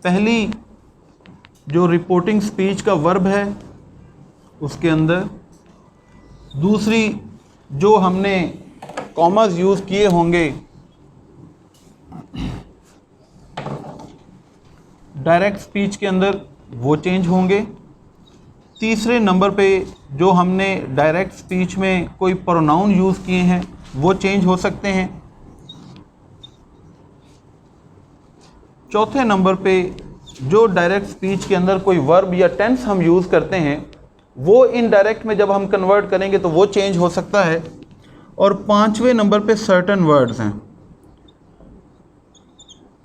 पहली जो reporting speech का वर्ब है उसके अंदर, दूसरी जो हमने कॉमास यूज़ किए होंगे डायरेक्ट स्पीच के अंदर वो चेंज होंगे, तीसरे नंबर पे जो हमने डायरेक्ट स्पीच में कोई प्रोनाउन यूज़ किए हैं वो चेंज हो सकते हैं, चौथे नंबर पे जो डायरेक्ट स्पीच के अंदर कोई वर्ब या टेंस हम यूज़ करते हैं वो इनडायरेक्ट में जब हम कन्वर्ट करेंगे तो वो चेंज हो सकता है, और पांचवें नंबर पे सर्टेन वर्ड्स हैं,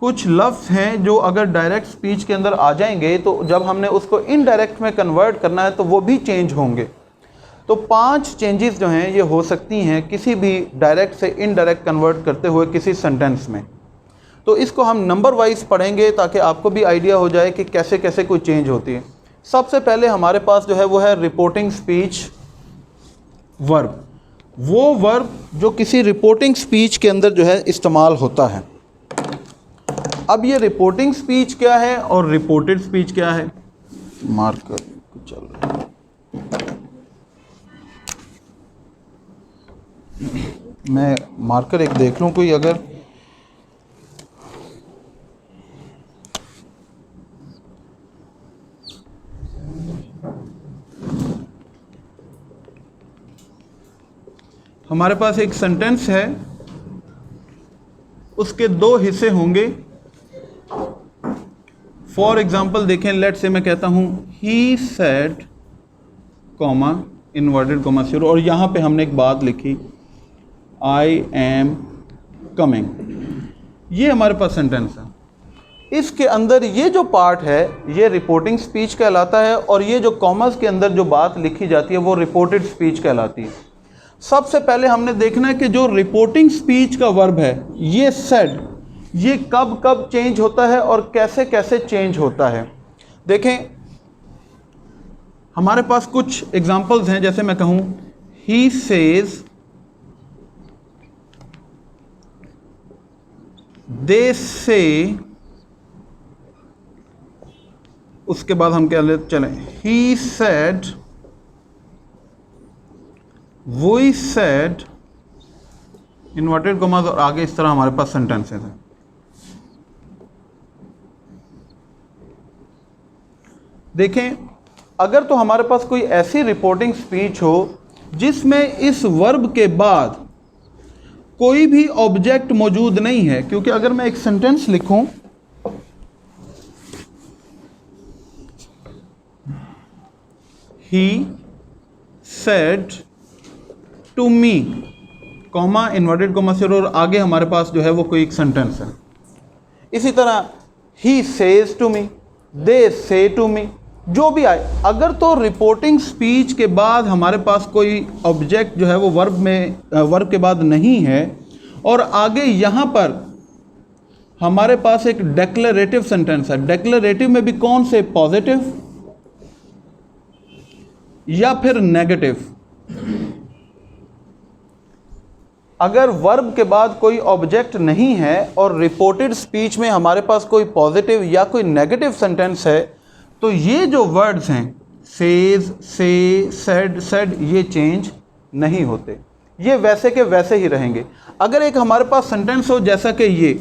कुछ लफ्ज़ हैं जो अगर डायरेक्ट स्पीच के अंदर आ जाएंगे तो जब हमने उसको इनडायरेक्ट में कन्वर्ट करना है तो वो भी चेंज होंगे। तो 5 चेंजेस जो हैं ये हो सकती हैं किसी भी डायरेक्ट से इनडायरेक्ट कन्वर्ट करते हुए किसी सेंटेंस में। तो इसको हम नंबर वाइज पढ़ेंगे ताकि आपको भी आइडिया हो जाए कि कैसे कैसे कोई चेंज होती है। सबसे पहले हमारे पास जो है वो है रिपोर्टिंग स्पीच वर्ब, वो वर्ब जो किसी रिपोर्टिंग स्पीच के अंदर जो है इस्तेमाल होता है। अब ये रिपोर्टिंग स्पीच क्या है और रिपोर्टेड स्पीच क्या है, मार्कर चल रहा है, मैं मार्कर एक देख लूं कोई अगर, हमारे पास एक सेंटेंस है उसके 2 हिस्से होंगे। फॉर एग्जाम्पल देखें, लेट से मैं कहता हूँ ही सेड कॉमा इनवर्टेड कॉमा शुरू, और यहाँ पे हमने एक बात लिखी आई एम कमिंग, ये हमारे पास सेंटेंस है। इसके अंदर ये जो पार्ट है ये रिपोर्टिंग स्पीच कहलाता है, और ये जो कॉमास के अंदर जो बात लिखी जाती है वो रिपोर्टेड स्पीच कहलाती है। सबसे पहले हमने देखना है कि जो रिपोर्टिंग स्पीच का वर्ब है ये सेड, ये कब कब चेंज होता है और कैसे कैसे चेंज होता है। देखें हमारे पास कुछ एग्जांपल्स हैं, जैसे मैं कहूं ही सेज दे से, उसके बाद हम क्या लेते चलें, he said we said inverted commas, और आगे इस तरह हमारे पास सेंटेंसेस हैं। देखें अगर तो हमारे पास कोई ऐसी रिपोर्टिंग स्पीच हो जिसमें इस वर्ब के बाद कोई भी ऑब्जेक्ट मौजूद नहीं है, क्योंकि अगर मैं एक सेंटेंस लिखूं he said to me comma inverted comma से, और आगे हमारे पास जो है वो कोई एक सेंटेंस है। इसी तरह ही सेज टू मी, दे से टू मी, जो भी आए, अगर तो रिपोर्टिंग स्पीच के बाद हमारे पास कोई ऑब्जेक्ट जो है वो वर्ब के बाद नहीं है, और आगे यहाँ पर हमारे पास एक डेक्लरेटिव सेंटेंस है। डेक्लरेटिव में भी कौन से, पॉजिटिव या फिर नेगेटिव। अगर वर्ब के बाद कोई ऑब्जेक्ट नहीं है और रिपोर्टेड स्पीच में हमारे पास कोई पॉजिटिव या कोई नेगेटिव सेंटेंस है, तो ये जो वर्ड्स हैं सेज, से, सेड, सेड, ये चेंज नहीं होते, ये वैसे के वैसे ही रहेंगे। अगर एक हमारे पास सेंटेंस हो जैसा कि ये,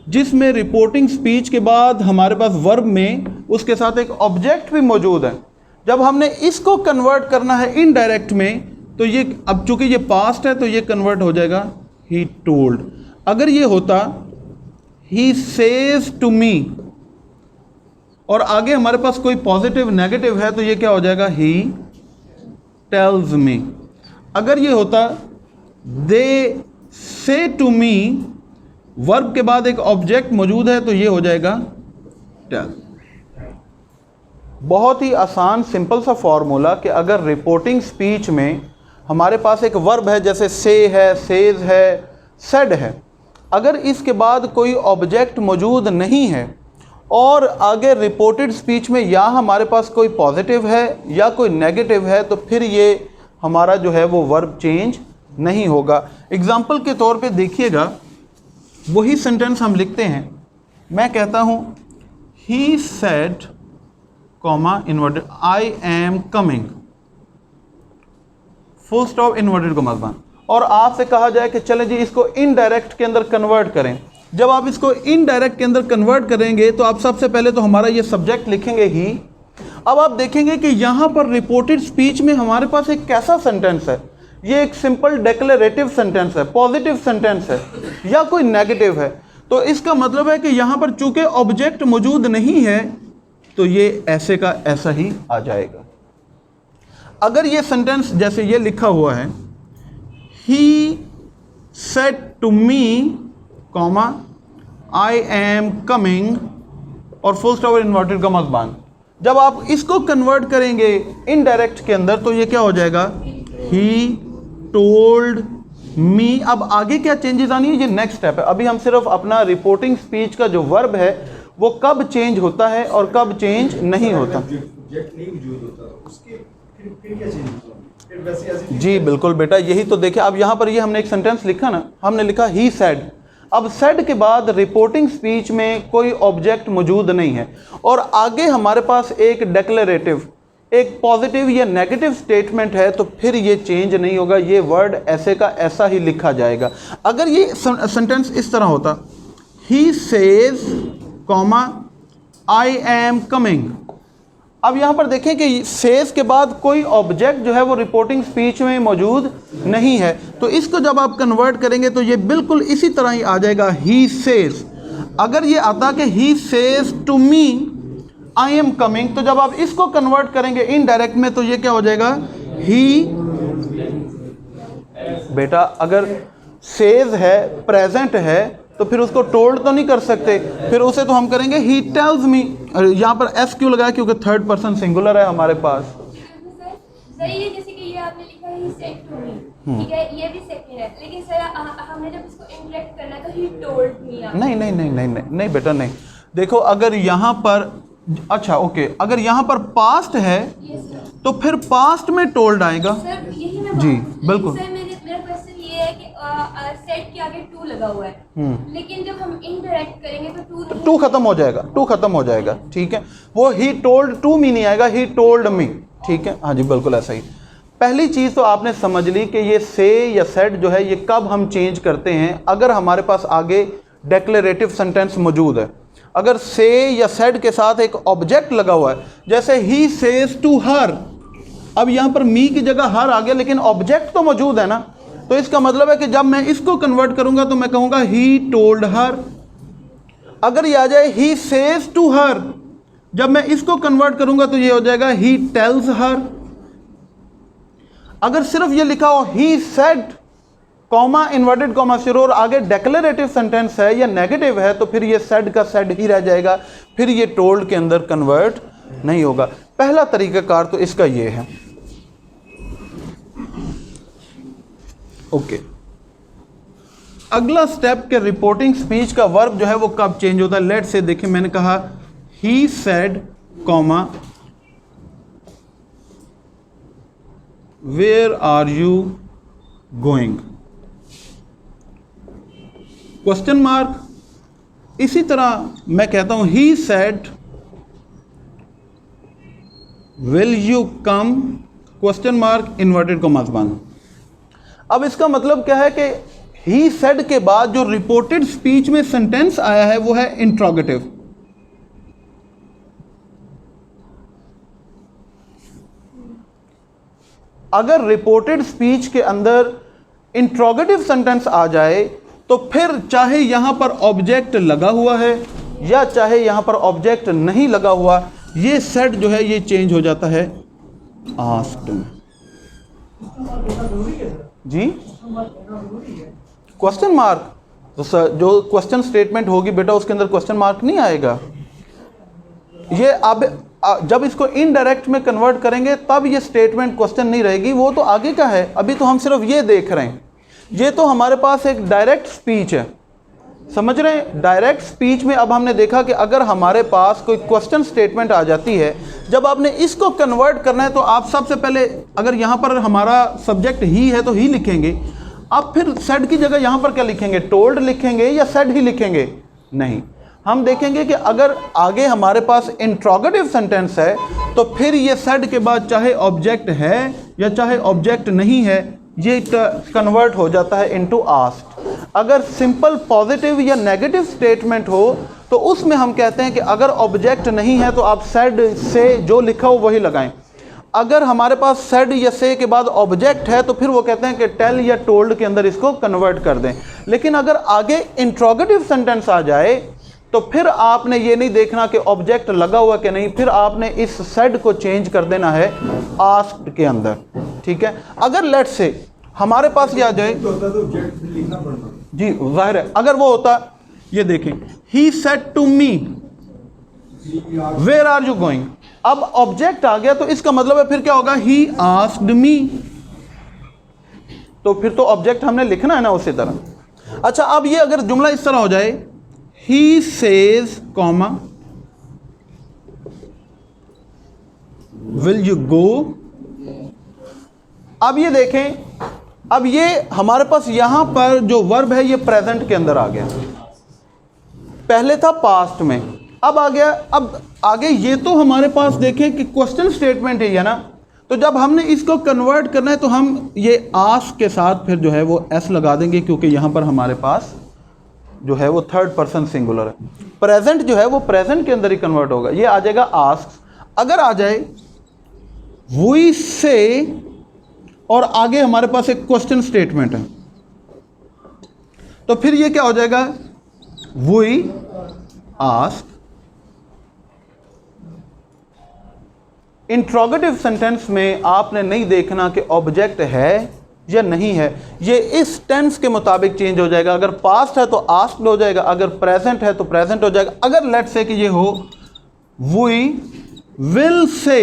जिसमें रिपोर्टिंग स्पीच के बाद हमारे पास वर्ब में उसके साथ एक ऑब्जेक्ट भी मौजूद है, जब हमने इसको कन्वर्ट करना है इनडायरेक्ट में तो ये, अब चूंकि ये पास्ट है तो ये कन्वर्ट हो जाएगा ही टोल्ड। अगर ये होता ही सेज टू मी और आगे हमारे पास कोई पॉजिटिव नेगेटिव है तो ये क्या हो जाएगा, ही टेल्स मी। अगर ये होता दे से टू मी, वर्ब के बाद एक ऑब्जेक्ट मौजूद है तो ये हो जाएगा टेल। बहुत ही आसान सिंपल सा फॉर्मूला कि अगर रिपोर्टिंग स्पीच में हमारे पास एक वर्ब है जैसे से है, सेज है, सेड है, अगर इसके बाद कोई ऑब्जेक्ट मौजूद नहीं है और आगे रिपोर्टेड स्पीच में या हमारे पास कोई पॉजिटिव है या कोई नेगेटिव है तो फिर ये हमारा जो है वो वर्ब चेंज नहीं होगा। एग्जाम्पल के तौर पे देखिएगा, वही सेंटेंस हम लिखते हैं। मैं कहता हूँ ही said comma inverted I am coming, full stop inverted comma बंद। और आपसे कहा जाए कि चले जी इसको इनडायरेक्ट के अंदर कन्वर्ट करें। जब आप इसको इनडायरेक्ट के अंदर कन्वर्ट करेंगे तो आप सबसे पहले तो हमारा ये सब्जेक्ट लिखेंगे ही। अब आप देखेंगे कि यहाँ पर रिपोर्टेड स्पीच में हमारे पास एक कैसा सेंटेंस है, ये एक सिंपल डिक्लेरेटिव सेंटेंस है, पॉजिटिव सेंटेंस है या कोई नेगेटिव है। तो इसका मतलब है कि यहाँ पर चूंकि ऑब्जेक्ट मौजूद नहीं है तो ये ऐसे का ऐसा ही आ जाएगा। अगर ये सेंटेंस जैसे ये लिखा हुआ है, he said to me comma I am coming और फुल स्टॉप इन्वर्टेड कॉमा बंद, जब आप इसको कन्वर्ट करेंगे इनडायरेक्ट के अंदर तो ये क्या हो जाएगा, ही टोल्ड मी। अब आगे क्या चेंजेस आनी है, ये नेक्स्ट स्टेप है। अभी हम सिर्फ अपना रिपोर्टिंग स्पीच का जो वर्ब है वो कब चेंज होता है और कब चेंज नहीं होता। जी बिल्कुल बेटा, यही तो देखिए। अब यहाँ पर ये हमने एक सेंटेंस लिखा ना, हमने लिखा ही सेड। अब सेड के बाद रिपोर्टिंग स्पीच में कोई ऑब्जेक्ट मौजूद नहीं है और आगे हमारे पास एक डिक्लेरेटिव, एक पॉजिटिव या नेगेटिव स्टेटमेंट है, तो फिर ये चेंज नहीं होगा, ये वर्ड ऐसे का ऐसा ही लिखा जाएगा। अगर ये सेंटेंस इस तरह होता, he says comma I am coming. अब यहाँ पर देखें कि सेज के बाद कोई ऑब्जेक्ट जो है वो रिपोर्टिंग स्पीच में मौजूद नहीं है, तो इसको जब आप कन्वर्ट करेंगे तो ये बिल्कुल इसी तरह ही आ जाएगा, ही सेज। अगर ये आता कि he says to me I am coming, तो जब आप इसको कन्वर्ट करेंगे इनडायरेक्ट में तो ये क्या हो जाएगा, ही। बेटा अगर सेज है, प्रेजेंट है, तो फिर उसको टोल्ड तो नहीं कर सकते, फिर उसे तो हम करेंगे ही टेल्स मी। यहाँ पर एस क्यों लगाया, क्योंकि थर्ड पर्सन सिंगुलर है हमारे पास। सर ये जैसे कि ये आपने लिखा है ही सेड टू मी, ठीक है, ये भी सेकंड है, लेकिन सर हमने जब इसको इंटरेक्ट करना है तो ही टोल्ड मी। नहीं नहीं नहीं नहीं नहीं नहीं बेटा नहीं। देखो अगर यहाँ पर, अच्छा ओके, अगर यहाँ पर पास्ट है तो फिर पास्ट में टोल्ड आएगा। सर यही मैं जी बिल्कुल। सर मेरा क्वेश्चन ये है कि सेड के आगे टू लगा हुआ है, लेकिन जब हम इनडायरेक्ट करेंगे तो टू खत्म हो जाएगा, टू खत्म हो जाएगा, ठीक है। वो ही टोल्ड टू मी नहीं आएगा, ही टोल्ड मी, ठीक है। हाँ जी बिल्कुल ऐसा ही। पहली चीज़ तो आपने समझ ली कि ये से या सेड जो है ये कब हम चेंज करते हैं, अगर हमारे पास आगे डिक्लेरेटिव सेंटेंस मौजूद है। अगर से या सेड के साथ एक ऑब्जेक्ट लगा हुआ है, जैसे ही सेज टू हर, अब यहाँ पर मी की जगह हर आ गया, लेकिन ऑब्जेक्ट तो मौजूद है ना, तो इसका मतलब है कि जब मैं इसको कन्वर्ट करूंगा तो मैं कहूंगा ही टोल्ड हर। अगर ये आ जाए ही सेज टू हर, जब मैं इसको कन्वर्ट करूंगा तो ये हो जाएगा ही टेल्स हर। अगर सिर्फ ये लिखा हो ही सेड कॉमा इन्वर्टेड कॉमा शुरू और आगे डेक्लेरेटिव सेंटेंस है या नेगेटिव है, तो फिर ये सेड का सेड ही रह जाएगा, फिर ये टोल्ड के अंदर कन्वर्ट नहीं होगा। पहला तरीकाकार तो इसका ये है। ओके, अगला स्टेप के रिपोर्टिंग स्पीच का वर्ब जो है वो कब चेंज होता है। लेट से देखिए, मैंने कहा he said comma where are you going, question mark. इसी तरह मैं कहता हूं he said will you come, question mark inverted commas बंद। अब इसका मतलब क्या है कि ही सेड के बाद जो रिपोर्टेड स्पीच में सेंटेंस आया है वो है इंट्रोगेटिव। अगर रिपोर्टेड स्पीच के अंदर इंट्रोगेटिव सेंटेंस आ जाए तो फिर चाहे यहां पर ऑब्जेक्ट लगा हुआ है या चाहे यहां पर ऑब्जेक्ट नहीं लगा हुआ, ये सेड जो है ये चेंज हो जाता है आस्क्ड में। जी क्वेश्चन मार्क तो सर जो क्वेश्चन स्टेटमेंट होगी बेटा उसके अंदर क्वेश्चन मार्क नहीं आएगा। ये अब जब इसको इनडायरेक्ट में कन्वर्ट करेंगे तब ये स्टेटमेंट क्वेश्चन नहीं रहेगी, वो तो आगे का है। अभी तो हम सिर्फ ये देख रहे हैं, ये तो हमारे पास एक डायरेक्ट स्पीच है, समझ रहे हैं। डायरेक्ट स्पीच में अब हमने देखा कि अगर हमारे पास कोई क्वेश्चन स्टेटमेंट आ जाती है, जब आपने इसको कन्वर्ट करना है तो आप सबसे पहले अगर यहाँ पर हमारा सब्जेक्ट ही है तो ही लिखेंगे। आप फिर सेड की जगह यहाँ पर क्या लिखेंगे, टोल्ड लिखेंगे या सेड ही लिखेंगे? नहीं, हम देखेंगे कि अगर आगे हमारे पास इंट्रोगेटिव सेंटेंस है तो फिर ये सेड के बाद चाहे ऑब्जेक्ट है या चाहे ऑब्जेक्ट नहीं है, ये कन्वर्ट हो जाता है इनटू आस्क्ड। अगर सिंपल पॉजिटिव या नेगेटिव स्टेटमेंट हो तो उसमें हम कहते हैं कि अगर ऑब्जेक्ट नहीं है तो आप सेड से जो लिखा हो वही लगाएं। अगर हमारे पास सेड या से के बाद ऑब्जेक्ट है तो फिर वो कहते हैं कि टेल या टोल्ड के अंदर इसको कन्वर्ट कर दें। लेकिन अगर आगे इंट्रोगेटिव सेंटेंस आ जाए तो फिर आपने ये नहीं देखना कि ऑब्जेक्ट लगा हुआ कि नहीं, फिर आपने इस सेड को चेंज कर देना है आस्क्ड के अंदर। ठीक है, अगर लेट्स से हमारे पास ये आ जाए जी, जाहिर है अगर वो होता, ये देखें, he said to me where are you going, अब ऑब्जेक्ट आ गया तो इसका मतलब है फिर क्या होगा, ही आस्क्ड मी, तो फिर तो ऑब्जेक्ट हमने लिखना है ना उसी तरह। अच्छा, अब ये अगर जुमला इस तरह हो जाए, he says comma will you go, अब ये देखें, अब ये हमारे पास यहां पर जो वर्ब है ये प्रेजेंट के अंदर आ गया, पहले था पास्ट में, अब आ गया, अब आगे ये तो हमारे पास देखें कि क्वेश्चन स्टेटमेंट है ना, तो जब हमने इसको कन्वर्ट करना है तो हम ये आस्क के साथ फिर जो है वो एस लगा देंगे, क्योंकि यहाँ पर हमारे पास जो है वो थर्ड पर्सन सिंगुलर है। प्रेजेंट जो है वो प्रेजेंट के अंदर ही कन्वर्ट होगा, ये आ जाएगा आस्क। अगर आ जाए वी से और आगे हमारे पास एक क्वेश्चन स्टेटमेंट है तो फिर ये क्या हो जाएगा, वी आस्क। इंट्रोगेटिव सेंटेंस में आपने नहीं देखना कि ऑब्जेक्ट है या नहीं है, ये इस टेंस के मुताबिक चेंज हो जाएगा। अगर पास्ट है तो आस्क्ड हो जाएगा, अगर प्रेजेंट है तो प्रेजेंट हो जाएगा। अगर लेट्स से कि ये हो वी विल से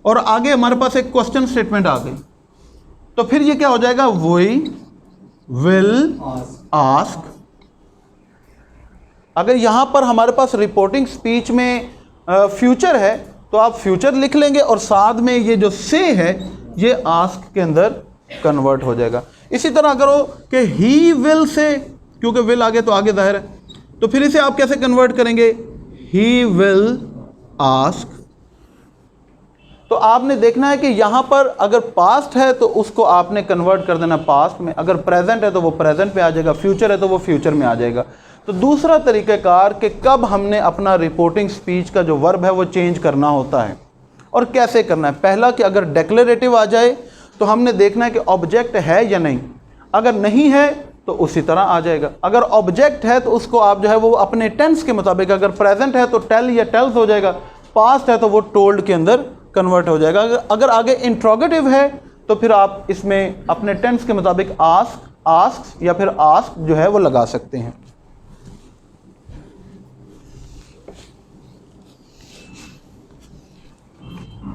और आगे हमारे पास एक क्वेश्चन स्टेटमेंट आ गई तो फिर ये क्या हो जाएगा, वी विल आस्क। अगर यहां पर हमारे पास रिपोर्टिंग स्पीच में फ्यूचर है तो आप फ्यूचर लिख लेंगे और साथ में ये जो से है ये आस्क के अंदर कन्वर्ट हो जाएगा। इसी तरह अगर हो कि ही विल से, क्योंकि विल आगे तो आगे जाहिर है, तो फिर इसे आप कैसे कन्वर्ट करेंगे, ही विल आस्क। तो आपने देखना है कि यहां पर अगर पास्ट है तो उसको आपने कन्वर्ट कर देना पास्ट में, अगर प्रेजेंट है तो वो प्रेजेंट में आ जाएगा, फ्यूचर है तो वो फ्यूचर में आ जाएगा। तो दूसरा तरीक़ाकार कि कब हमने अपना रिपोर्टिंग स्पीच का जो वर्ब है वो चेंज करना होता है और कैसे करना है। पहला कि अगर डिक्लेरेटिव आ जाए तो हमने देखना है कि ऑब्जेक्ट है या नहीं, अगर नहीं है तो उसी तरह आ जाएगा। अगर ऑब्जेक्ट है तो उसको आप जो है वो अपने टेंस के मुताबिक, अगर प्रेजेंट है तो टेल या टेल्स हो जाएगा, पास्ट है तो वो टोल्ड के अंदर कन्वर्ट हो जाएगा। अगर आगे इंट्रोगेटिव है तो फिर आप इसमें अपने टेंस के मुताबिक आस्क, आस्क्स या फिर आस्क जो है वो लगा सकते हैं।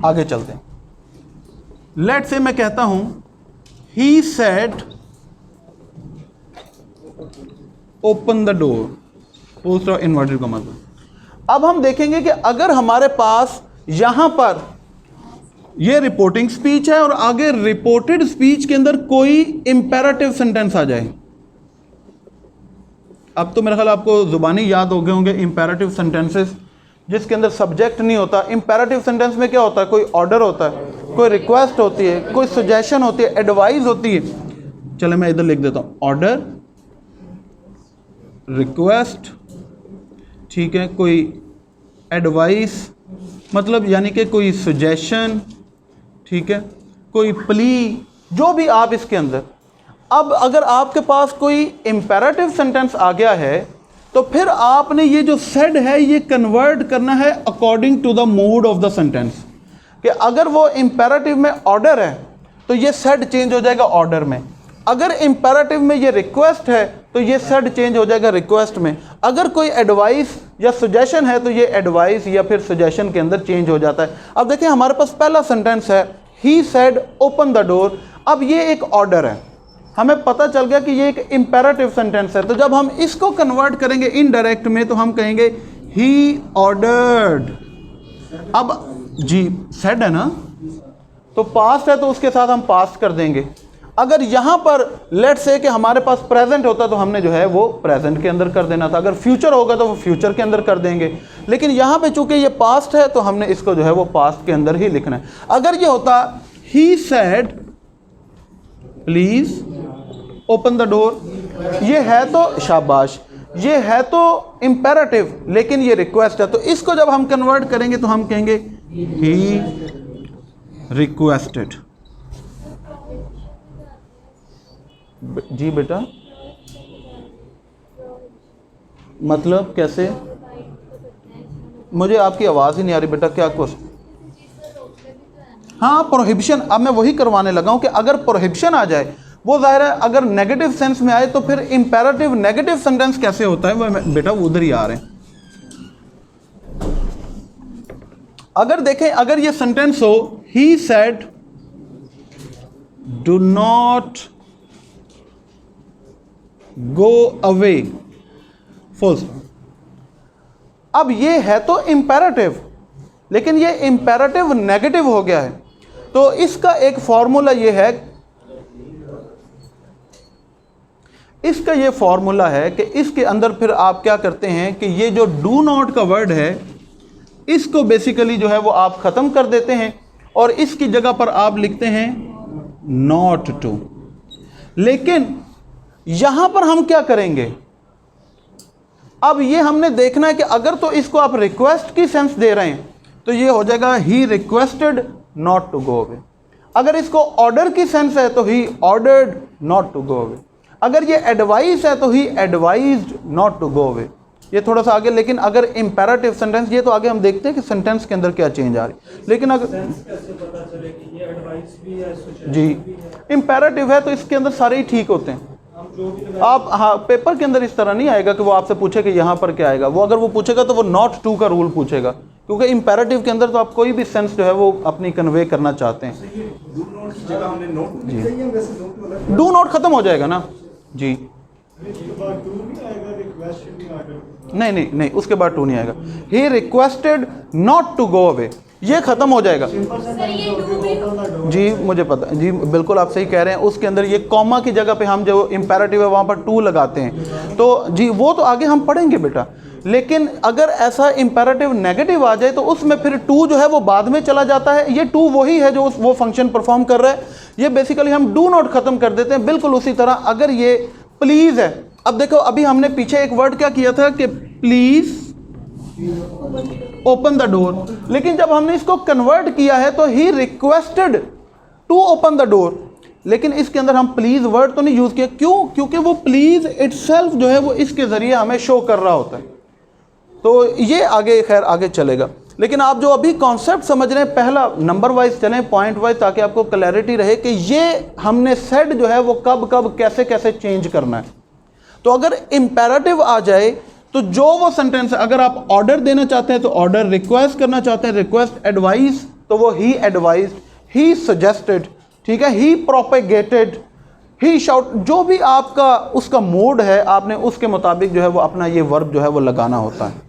आगे चलते हैं। लेट से मैं कहता हूं he said open the door, post और इन्वर्टेड कॉमा। अब हम देखेंगे कि अगर हमारे पास यहां पर ये रिपोर्टिंग स्पीच है और आगे रिपोर्टेड स्पीच के अंदर कोई इंपेरेटिव सेंटेंस आ जाए, अब तो मेरा ख्याल आपको जुबानी याद हो गए होंगे इंपेरेटिव सेंटेंसेस जिसके अंदर सब्जेक्ट नहीं होता। इंपेरेटिव सेंटेंस में क्या होता है, कोई ऑर्डर होता है, कोई रिक्वेस्ट होती है, कोई सजेशन होती है, एडवाइस होती है। चले मैं इधर लिख देता हूं, ऑर्डर, रिक्वेस्ट, ठीक है, कोई एडवाइस मतलब यानी कि कोई सजेशन, ठीक है, कोई प्ली, जो भी आप इसके अंदर। अब अगर आपके पास कोई इंपेरेटिव सेंटेंस आ गया है तो फिर आपने ये जो सेड है ये कन्वर्ट करना है according to the mood of the sentence. कि अगर वो इंपेरेटिव में ऑर्डर है तो ये सेड चेंज हो जाएगा ऑर्डर में, अगर इंपेरेटिव में ये रिक्वेस्ट है तो ये सेड चेंज हो जाएगा रिक्वेस्ट में, अगर कोई एडवाइस या सजेशन है तो ये एडवाइस या फिर सजेशन के अंदर चेंज हो जाता है। अब देखिए हमारे पास पहला सेंटेंस है he said open the door, अब ये एक ऑर्डर है, हमें पता चल गया कि ये एक इंपेरेटिव सेंटेंस है। तो जब हम इसको कन्वर्ट करेंगे इनडायरेक्ट में तो हम कहेंगे ही ऑर्डर्ड। अब जी सेड है ना, तो पास्ट है तो उसके साथ हम पास्ट कर देंगे। अगर यहाँ पर लेट्स से कि हमारे पास प्रेजेंट होता तो हमने जो है वो प्रेजेंट के अंदर कर देना था, अगर फ्यूचर होगा तो वो फ्यूचर के अंदर कर देंगे, लेकिन यहाँ पे चूंकि ये पास्ट है तो हमने इसको जो है वो पास्ट के अंदर ही लिखना है। अगर ये होता he said please open the door, ये है तो शाबाश, ये है तो इंपेरेटिव, लेकिन ये रिक्वेस्ट है, तो इसको जब हम कन्वर्ट करेंगे तो हम कहेंगे ही रिक्वेस्टेड। जी बेटा, मतलब कैसे? मुझे आपकी आवाज़ ही नहीं आ रही बेटा, क्या कुछ? हाँ, प्रोहिबिशन। अब मैं वही करवाने लगा हूँ कि अगर प्रोहिबिशन आ जाए, वो जाहिर है अगर नेगेटिव सेंस में आए तो फिर इंपेरेटिव नेगेटिव सेंटेंस कैसे होता है, वो बेटा वो उधर ही आ रहे हैं। अगर देखें, अगर ये सेंटेंस हो he said do not go away, full. अब ये है तो इंपेरेटिव, लेकिन ये इंपेरेटिव नेगेटिव हो गया है, तो इसका एक फॉर्मूला ये है, इसका ये फॉर्मूला है कि इसके अंदर फिर आप क्या करते हैं कि ये जो डू नॉट का वर्ड है इसको बेसिकली जो है वो आप ख़त्म कर देते हैं और इसकी जगह पर आप लिखते हैं नॉट टू। लेकिन यहां पर हम क्या करेंगे, अब ये हमने देखना है कि अगर तो इसको आप रिक्वेस्ट की सेंस दे रहे हैं तो ये हो जाएगा he requested not to go away. अगर इसको ऑर्डर की सेंस है तो he ordered not to go away. अगर ये एडवाइस है तो he advised not to go away. ये थोड़ा सा आगे, लेकिन अगर इंपेरेटिव सेंटेंस, ये तो आगे हम देखते हैं कि सेंटेंस के अंदर क्या चेंज आ रही, लेकिन अगर कैसे पता चले कि ये एडवाइस भी है, जी इंपेरेटिव है तो इसके अंदर सारे ही ठीक होते हैं। आप हाँ, पेपर के अंदर इस तरह नहीं आएगा कि वो आपसे पूछे कि यहाँ पर क्या आएगा, वो अगर वो पूछेगा तो वो नॉट टू का रूल पूछेगा, क्योंकि इंपेरेटिव के अंदर तो आप कोई भी सेंस जो है वो अपनी कन्वे करना चाहते हैं। डू नॉट खत्म हो जाएगा ना जी, नहीं नहीं नहीं, उसके बाद टू नहीं आएगा। He requested not to go away, ये खत्म हो जाएगा। जी मुझे पता है जी, बिल्कुल आप सही कह रहे हैं। उसके अंदर ये कॉमा की जगह पे हम जो इंपेरेटिव है वहाँ पर टू लगाते हैं, तो जी वो तो आगे हम पढ़ेंगे बेटा। लेकिन अगर ऐसा इंपेरेटिव नेगेटिव आ जाए तो उसमें फिर टू जो है वो बाद में चला जाता है। ये टू वही है जो वो फंक्शन परफॉर्म कर रहा है, ये बेसिकली हम डू नॉट खत्म कर देते हैं। बिल्कुल उसी तरह अगर ये प्लीज है, अब देखो अभी हमने पीछे एक वर्ड क्या किया था कि प्लीज ओपन द डोर, लेकिन जब हमने इसको कन्वर्ट किया है तो he requested to open the door, लेकिन इसके अंदर हम प्लीज वर्ड तो नहीं यूज किया। क्यों? क्योंकि वो प्लीज इटसेल्फ जो है वो इसके जरिए हमें शो कर रहा होता है। तो ये आगे खैर आगे चलेगा, लेकिन आप जो अभी कॉन्सेप्ट समझ रहे हैं, पहला नंबर वाइज चलें, पॉइंट वाइज, ताकि आपको क्लैरिटी रहे कि ये हमने सेड जो है वो कब कब कैसे कैसे चेंज करना है। तो अगर इंपेरेटिव आ जाए तो जो वो सेंटेंस, अगर आप ऑर्डर देना चाहते हैं तो ऑर्डर, रिक्वेस्ट करना चाहते हैं रिक्वेस्ट, एडवाइस तो वो ही एडवाइज्ड, ही सजेस्टेड, ठीक है, ही प्रोपेगेटेड, ही शाउट, जो भी आपका उसका मूड है आपने उसके मुताबिक जो है वो अपना ये वर्ब जो है वो लगाना होता है।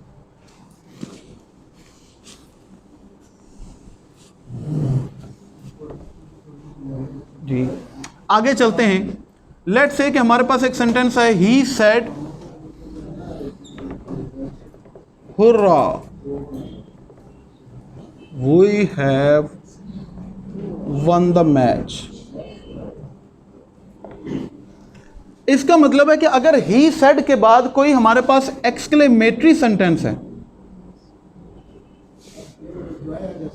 जी आगे चलते हैं। लेट्स से कि हमारे पास एक सेंटेंस है, he said hurrah we have won the match. इसका मतलब है कि अगर ही सेड के बाद कोई हमारे पास एक्सक्लेमेटरी सेंटेंस है,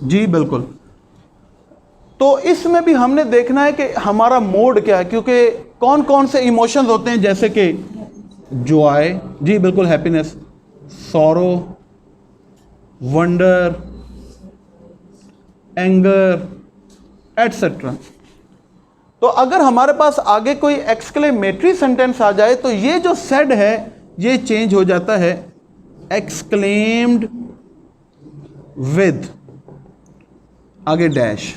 जी बिल्कुल, तो इसमें भी हमने देखना है कि हमारा मोड क्या है, क्योंकि कौन कौन से इमोशंस होते हैं, जैसे कि जॉय, जी बिल्कुल, happiness, sorrow, wonder, anger, etcetera. तो अगर हमारे पास आगे कोई एक्सक्लेमेटरी सेंटेंस आ जाए तो ये जो सेड है ये चेंज हो जाता है एक्सक्लेम्ड विद, आगे डैश।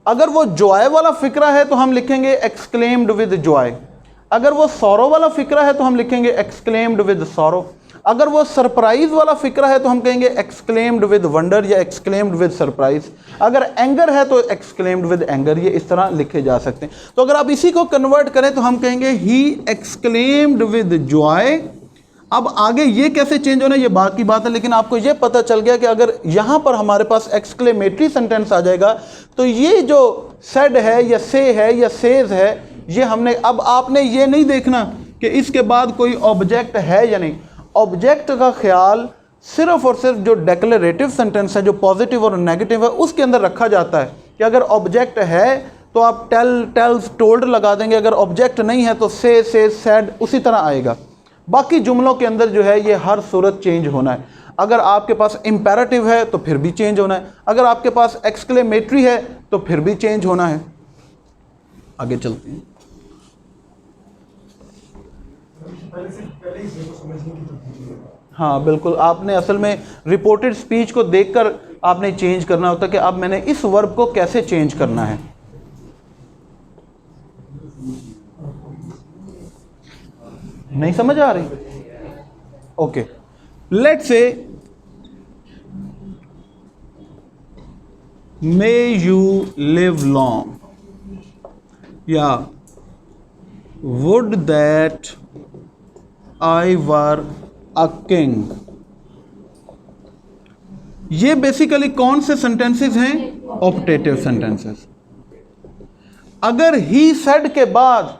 अगर वो जॉय वाला फिक्रा है तो हम लिखेंगे एक्सक्लेम्ड विद जॉय, अगर वो सॉरो वाला फिक्रा है तो हम लिखेंगे एक्सक्लेम्ड विद सॉरो। अगर वो सरप्राइज वाला फिक्रा है तो हम कहेंगे एक्सक्लेम्ड विद वंडर या एक्सक्लेम्ड विद सरप्राइज। अगर एंगर है तो एक्सक्लेम्ड विद एंगर, ये इस तरह लिखे जा सकते हैं। तो अगर आप इसी को कन्वर्ट करें तो हम कहेंगे ही एक्सक्लेम्ड विद जॉय। अब आगे ये कैसे चेंज होना है ये बात की बात है, लेकिन आपको ये पता चल गया कि अगर यहाँ पर हमारे पास एक्सक्लेमेटरी सेंटेंस आ जाएगा तो ये जो सेड है या से है या सेज है, ये हमने, अब आपने ये नहीं देखना कि इसके बाद कोई ऑब्जेक्ट है या नहीं। ऑब्जेक्ट का ख्याल सिर्फ और सिर्फ जो डेक्लेरेटिव सेंटेंस है, जो पॉजिटिव और नेगेटिव है, उसके अंदर रखा जाता है कि अगर ऑब्जेक्ट है तो आप टेल्स टोल्ड लगा देंगे, अगर ऑब्जेक्ट नहीं है तो से सेड उसी तरह आएगा। बाकी जुमलों के अंदर जो है ये हर सूरत चेंज होना है। अगर आपके पास इम्पेरेटिव है तो फिर भी चेंज होना है, अगर आपके पास एक्सक्लेमेटरी है तो फिर भी चेंज होना है। आगे चलते हैं। हाँ बिल्कुल, आपने असल में रिपोर्टेड स्पीच को देखकर आपने चेंज करना होता है कि अब मैंने इस वर्ब को कैसे चेंज करना है। नहीं समझ आ रही? Okay, let's say may you live long या would that I were a king. ये बेसिकली कौन से सेंटेंसेस हैं? Optative sentences. अगर ही सेड के बाद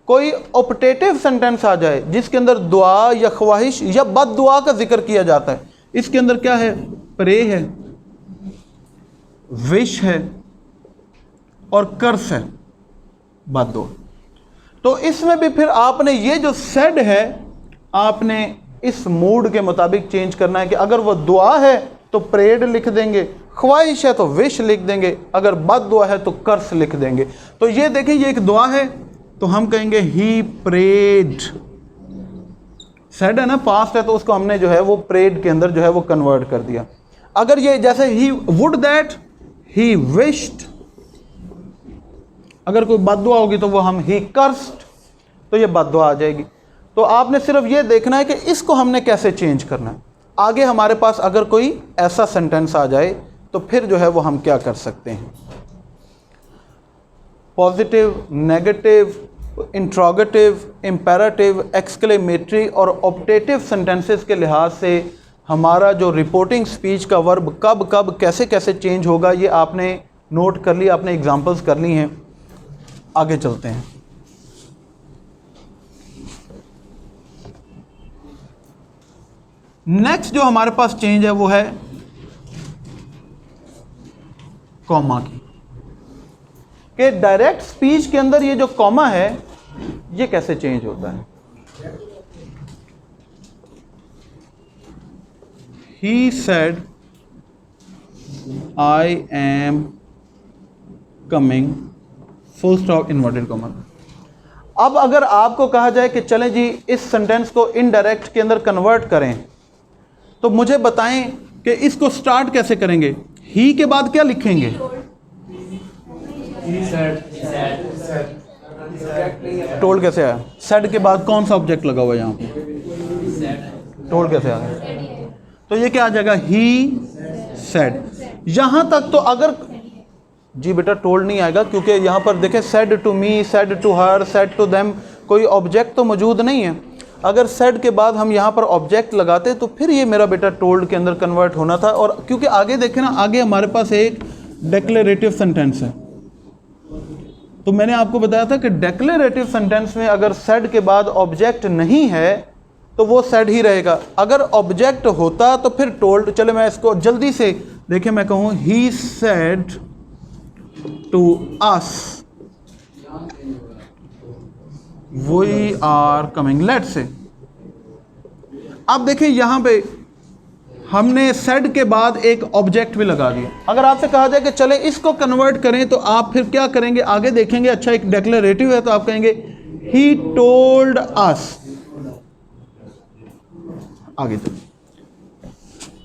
कोई ऑप्टेटिव सेंटेंस आ जाए जिसके अंदर दुआ या ख्वाहिश या बद दुआ का जिक्र किया जाता है, इसके अंदर क्या है? प्रे है, विश है और कर्स है, बद दुआ। तो इसमें भी फिर आपने ये जो सेड है आपने इस मूड के मुताबिक चेंज करना है कि अगर वो दुआ है तो प्रेड लिख देंगे, ख्वाहिश है तो विश लिख देंगे, अगर बद दुआ है तो कर्स लिख देंगे। तो ये देखें, ये एक दुआ है तो हम कहेंगे ही प्रेड। सेड है ना, पास्ट है, तो उसको हमने जो है वो प्रेड के अंदर जो है वो कन्वर्ट कर दिया। अगर ये जैसे he would that he wished, अगर कोई बद दुआ होगी तो वो हम ही कर्स्ड, तो ये बद दुआ आ जाएगी। तो आपने सिर्फ ये देखना है कि इसको हमने कैसे चेंज करना है। आगे हमारे पास अगर कोई ऐसा सेंटेंस आ जाए तो फिर जो है वो हम क्या कर सकते हैं। Positive, negative, interrogative, imperative, exclamatory और ऑप्टेटिव सेंटेंसेस के लिहाज से हमारा जो रिपोर्टिंग स्पीच का वर्ब कब कब कैसे कैसे चेंज होगा ये आपने नोट कर लिया, आपने एग्जांपल्स कर ली हैं। आगे चलते हैं। नेक्स्ट जो हमारे पास चेंज है वो है कॉमा की, कि डायरेक्ट स्पीच के अंदर ये जो कॉमा है ये कैसे चेंज होता है। He said I am coming, full stop, inverted comma. अब अगर आपको कहा जाए कि चलें जी इस सेंटेंस को इनडायरेक्ट के अंदर कन्वर्ट करें, तो मुझे बताएं कि इसको स्टार्ट कैसे करेंगे। ही के बाद क्या लिखेंगे? टोल्ड कैसे आया? सेड के बाद कौन सा ऑब्जेक्ट लगा हुआ है यहाँ पे? टोल्ड कैसे आ गया? तो ये क्या आ जाएगा? He said. यहां तक तो अगर जी बेटा टोल्ड नहीं आएगा, क्योंकि यहाँ पर देखें said to me, said to her, said to them, कोई ऑब्जेक्ट तो मौजूद नहीं है। अगर सेड के बाद हम यहाँ पर ऑब्जेक्ट लगाते तो फिर ये मेरा बेटा टोल्ड के अंदर कन्वर्ट होना था। और क्योंकि आगे देखें ना, आगे हमारे पास एक डेक्लेरेटिव सेंटेंस है, तो मैंने आपको बताया था कि डेक्लेरेटिव सेंटेंस में अगर सेड के बाद ऑब्जेक्ट नहीं है तो वो सेड ही रहेगा। अगर ऑब्जेक्ट होता तो फिर टोल्ड। चले मैं इसको जल्दी से देखें, मैं कहूँ he said to us we are coming, let's say. अब देखें यहाँ पे हमने सेड के बाद एक ऑब्जेक्ट भी लगा दिया। अगर आपसे कहा जाए कि चले इसको कन्वर्ट करें तो आप फिर क्या करेंगे? आगे देखेंगे। अच्छा, एक डेक्लेरेटिव है तो आप कहेंगे ही टोल्ड अस। आगे चलिए।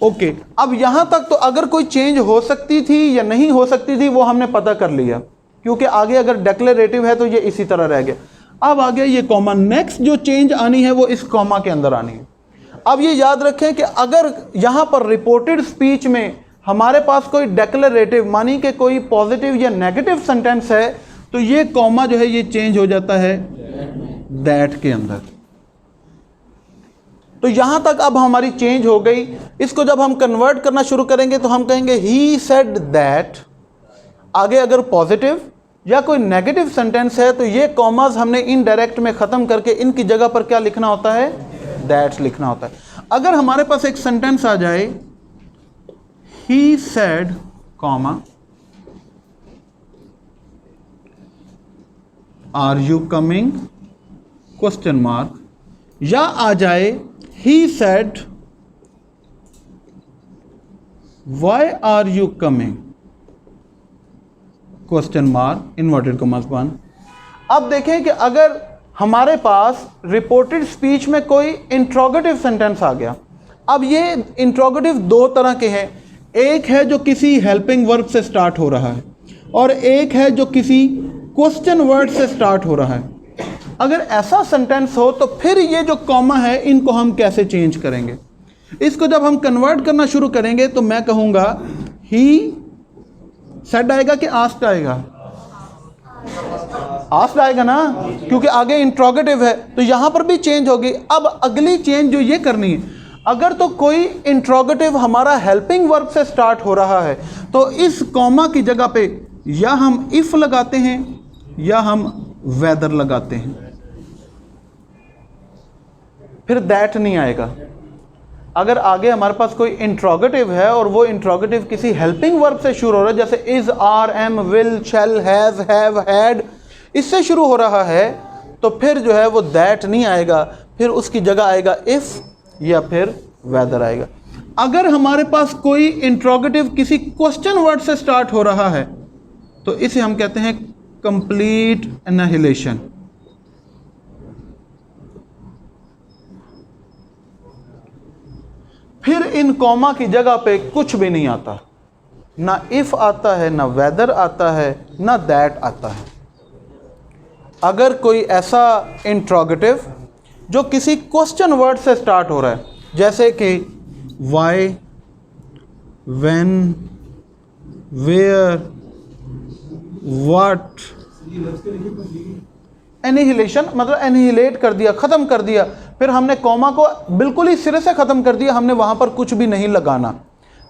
ओके, अब यहां तक तो अगर कोई चेंज हो सकती थी या नहीं हो सकती थी वो हमने पता कर लिया, क्योंकि आगे अगर डेक्लेरेटिव है तो ये इसी तरह रह गया। अब आगे ये कॉमा, नेक्स्ट जो चेंज आनी है वो इस कॉमा के अंदर आनी है। अब ये याद रखें कि अगर यहाँ पर रिपोर्टेड स्पीच में हमारे पास कोई डेक्लरेटिव मानी कि कोई पॉजिटिव या नेगेटिव सेंटेंस है तो ये कॉमा जो है ये चेंज हो जाता है दैट के अंदर। तो यहां तक अब हमारी चेंज हो गई। इसको जब हम कन्वर्ट करना शुरू करेंगे तो हम कहेंगे ही सेड दैट। आगे अगर पॉजिटिव या कोई नेगेटिव सेंटेंस है तो ये कॉमास हमने इनडायरेक्ट में ख़त्म करके इनकी जगह पर क्या लिखना होता है, दैट लिखना होता है। अगर हमारे पास एक सेंटेंस आ जाए he said comma are you coming question mark, या आ जाए he said why are you coming question mark inverted commas बंद। अब देखें कि अगर हमारे पास रिपोर्टेड स्पीच में कोई इंट्रोगेटिव सेंटेंस आ गया। अब ये इंट्रोगेटिव दो तरह के हैं, एक है जो किसी हेल्पिंग वर्ब से स्टार्ट हो रहा है और एक है जो किसी क्वेश्चन वर्ड से स्टार्ट हो रहा है। अगर ऐसा सेंटेंस हो तो फिर ये जो कॉमा है इनको हम कैसे चेंज करेंगे। इसको जब हम कन्वर्ट करना शुरू करेंगे तो मैं कहूँगा ही सेड आएगा कि आस्क्ड आएगा, आस्क्ड आएगा ना, क्योंकि आगे इंट्रोगेटिव है तो यहाँ पर भी चेंज होगी। अब अगली चेंज जो ये करनी है, अगर तो कोई इंट्रोगेटिव हमारा हेल्पिंग वर्ब से स्टार्ट हो रहा है तो इस कॉमा की जगह पे या हम इफ लगाते हैं या हम वेदर लगाते हैं, फिर दैट नहीं आएगा। अगर आगे हमारे पास कोई इंट्रोगेटिव है और वो इंट्रोगेटिव किसी हेल्पिंग वर्ब से शुरू हो रहा है, जैसे is, are, am, will, shall, has, have, had, इससे शुरू हो रहा है, तो फिर जो है वो दैट नहीं आएगा, फिर उसकी जगह आएगा इफ या फिर वेदर आएगा। अगर हमारे पास कोई इंट्रोगेटिव किसी क्वेश्चन वर्ड से स्टार्ट हो रहा है तो इसे हम कहते हैं कंप्लीट एनाहिलेशन। फिर इन कॉमा की जगह पे कुछ भी नहीं आता, ना इफ आता है, ना वेदर आता है, ना दैट आता है। अगर कोई ऐसा इंट्रोगेटिव जो किसी क्वेश्चन वर्ड से स्टार्ट हो रहा है, जैसे कि why, when, where, what, annihilation मतलब एनिहिलेट कर दिया, ख़त्म कर दिया, फिर हमने कॉमा को बिल्कुल ही सिरे से ख़त्म कर दिया, हमने वहाँ पर कुछ भी नहीं लगाना,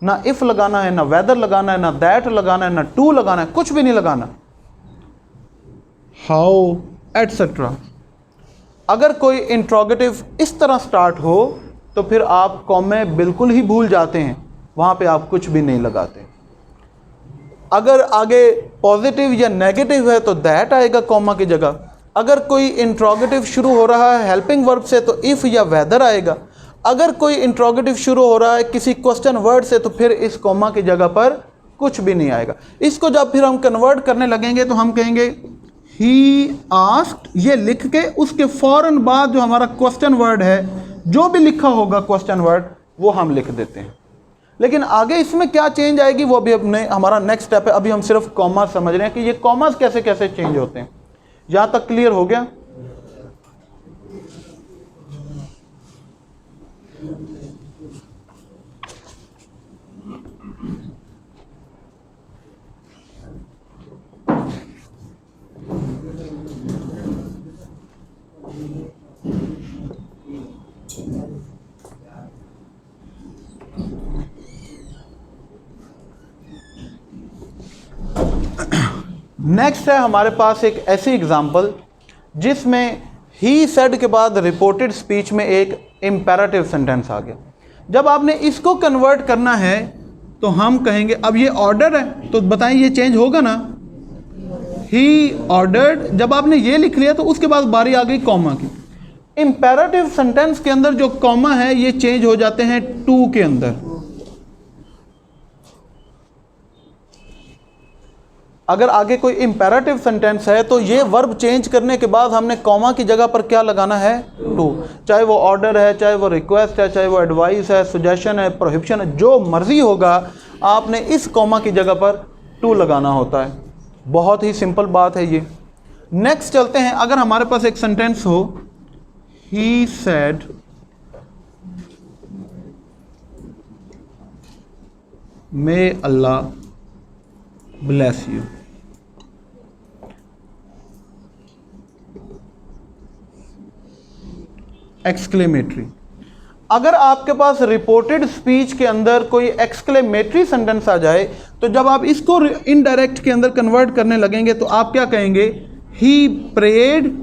ना इफ़ लगाना है, ना वेदर लगाना है, ना दैट लगाना है, ना टू लगाना है, कुछ भी नहीं लगाना। How etcetera. अगर कोई इंट्रोगेटिव इस तरह स्टार्ट हो तो फिर आप कॉमे बिल्कुल ही भूल जाते हैं, वहाँ पे आप कुछ भी नहीं लगाते। अगर आगे पॉजिटिव या नेगेटिव है तो दैट आएगा कॉमा की जगह। अगर कोई इंट्रोगेटिव शुरू हो रहा है हेल्पिंग वर्ब से तो इफ़ या वेदर आएगा। अगर कोई इंट्रोगेटिव शुरू हो रहा है किसी क्वेश्चन वर्ड से तो फिर इस कॉमा की जगह पर कुछ भी नहीं आएगा। इसको जब फिर हम कन्वर्ट करने लगेंगे तो हम कहेंगे ही आस्क्ड, ये लिख के उसके फ़ौरन बाद जो हमारा क्वेश्चन वर्ड है, जो भी लिखा होगा क्वेश्चन वर्ड, वो हम लिख देते हैं। लेकिन आगे इसमें क्या चेंज आएगी वो अभी अपने हमारा नेक्स्ट स्टेप है। अभी हम सिर्फ कॉमा समझ रहे हैं कि ये कॉमास कैसे कैसे चेंज होते हैं। यहाँ तक क्लियर हो गया? नेक्स्ट है हमारे पास एक ऐसी एग्जाम्पल जिसमें ही सेड के बाद रिपोर्टेड स्पीच में एक इम्पेरेटिव सेंटेंस आ गया। जब आपने इसको कन्वर्ट करना है तो हम कहेंगे, अब ये ऑर्डर है तो बताएं ये चेंज होगा ना, ही ऑर्डर्ड। जब आपने ये लिख लिया तो उसके बाद बारी आ गई कॉमा की। इम्पेरेटिव सेंटेंस के अंदर जो कॉमा है ये चेंज हो जाते हैं टू के अंदर। अगर आगे कोई इम्पेरेटिव सेंटेंस है तो ये वर्ब चेंज करने के बाद हमने कॉमा की जगह पर क्या लगाना है, टू। चाहे वो ऑर्डर है, चाहे वो रिक्वेस्ट है, चाहे वो एडवाइस है, सुजेशन है, प्रोहिबिशन है, जो मर्जी होगा, आपने इस कॉमा की जगह पर टू लगाना होता है। बहुत ही सिंपल बात है ये। नेक्स्ट चलते हैं। अगर हमारे पास एक सेंटेंस हो, he said may Allah bless you. Exclamatory. अगर आपके पास रिपोर्टेड स्पीच के अंदर कोई एक्सक्लेमेटरी सेंटेंस आ जाए तो जब आप इसको इनडायरेक्ट के अंदर कन्वर्ट करने लगेंगे तो आप क्या कहेंगे, ही प्रेड।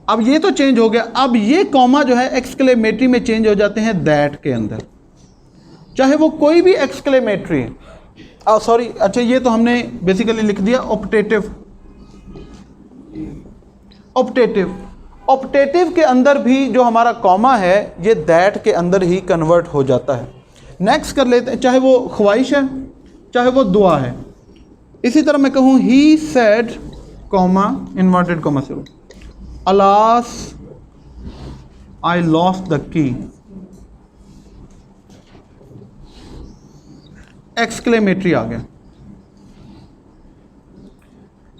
अब ये तो चेंज हो गया, अब ये कॉमा जो है एक्सक्लेमेटरी में चेंज हो जाते हैं दैट के अंदर, चाहे वो कोई भी एक्सक्लेमेटरी सॉरी अच्छा ये तो हमने बेसिकली लिख दिया ऑप्टेटिव। ऑप्टेटिव ऑप्टेटिव के अंदर भी जो हमारा कॉमा है ये दैट के अंदर ही कन्वर्ट हो जाता है। नेक्स्ट कर लेते हैं, चाहे वो ख्वाहिश है चाहे वो दुआ है। इसी तरह मैं कहूँ he said comma inverted comma say, alas I lost the key, exclamatory आ गया।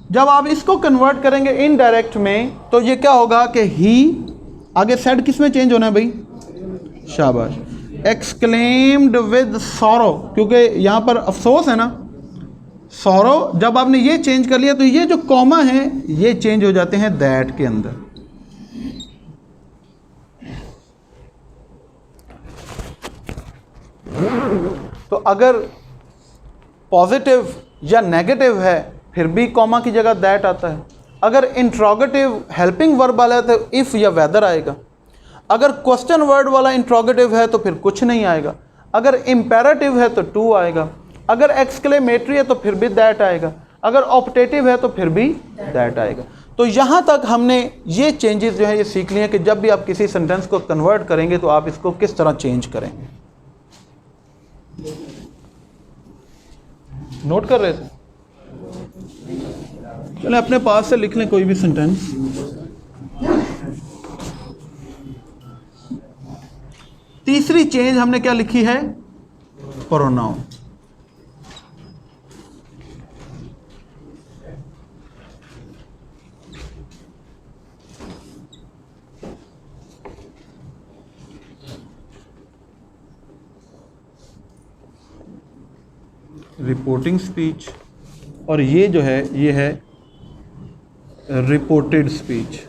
जब आप इसको कन्वर्ट करेंगे इनडायरेक्ट में तो ये क्या होगा कि ही आगे सेड किस में चेंज होना है भाई, शाबाश, एक्सक्लेम्ड विद सॉरो, क्योंकि यहाँ पर अफसोस है ना, सॉरो। जब आपने ये चेंज कर लिया तो ये जो कॉमा है ये चेंज हो जाते हैं दैट के अंदर। तो अगर पॉजिटिव या नेगेटिव है फिर भी कॉमा की जगह दैट आता है। अगर इंट्रोगेटिव हेल्पिंग वर्ब वाला है तो इफ़ या वेदर आएगा। अगर क्वेश्चन वर्ड वाला इंट्रोगेटिव है तो फिर कुछ नहीं आएगा। अगर इम्पेरेटिव है तो टू आएगा। अगर एक्सक्लेमेटरी है तो फिर भी दैट आएगा। अगर ऑप्टेटिव है तो फिर भी दैट आएगा। तो यहाँ तक हमने ये चेंजेस जो है ये सीख लिए कि जब भी आप किसी सेंटेंस को कन्वर्ट करेंगे तो आप इसको किस तरह चेंज करेंगे। नोट कर रहे थे? चले अपने पास से लिख लें कोई भी सेंटेंस। तीसरी चेंज हमने क्या लिखी है, प्रोनाउन। रिपोर्टिंग स्पीच और ये जो है ये है रिपोर्टेड स्पीच।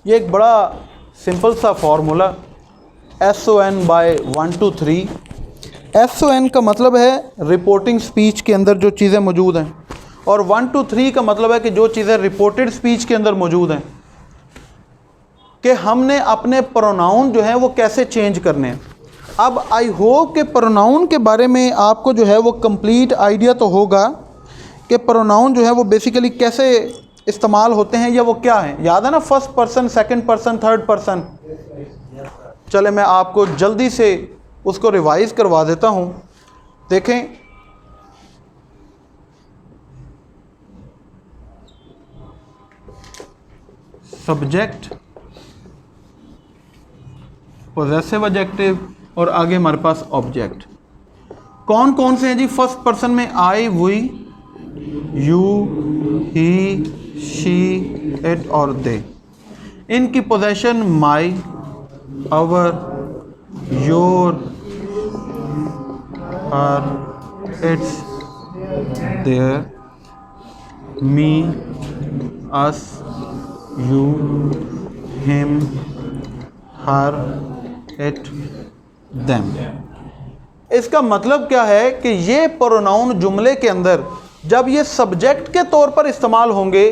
ये एक बड़ा सिंपल सा फॉर्मूला SON बाय 1 2 3। SON का मतलब है रिपोर्टिंग स्पीच के अंदर जो चीज़ें मौजूद हैं और 1 2 3 का मतलब है कि जो चीज़ें रिपोर्टेड स्पीच के अंदर मौजूद हैं कि हमने अपने प्रोनाउन जो है वो कैसे चेंज करने हैं। अब आई होप कि प्रोनाउन के बारे में आपको जो है वो कंप्लीट आइडिया तो होगा कि प्रोनाउन जो है वो बेसिकली कैसे इस्तेमाल होते हैं या वो क्या है। याद है ना, first person, second person, third person. चले मैं आपको जल्दी से उसको रिवाइज करवा देता हूँ। देखें, सब्जेक्ट, पोजेसिव एडजेक्टिव और आगे हमारे पास ऑब्जेक्ट। कौन कौन से हैं जी? फर्स्ट पर्सन में I, we, you, he, she, it और दे। इनकी possession my, our, your, her, its, their, me, us, you, him, her, it, them. इसका मतलब क्या है कि ये प्रोनाउन जुमले के अंदर जब ये सब्जेक्ट के तौर पर इस्तेमाल होंगे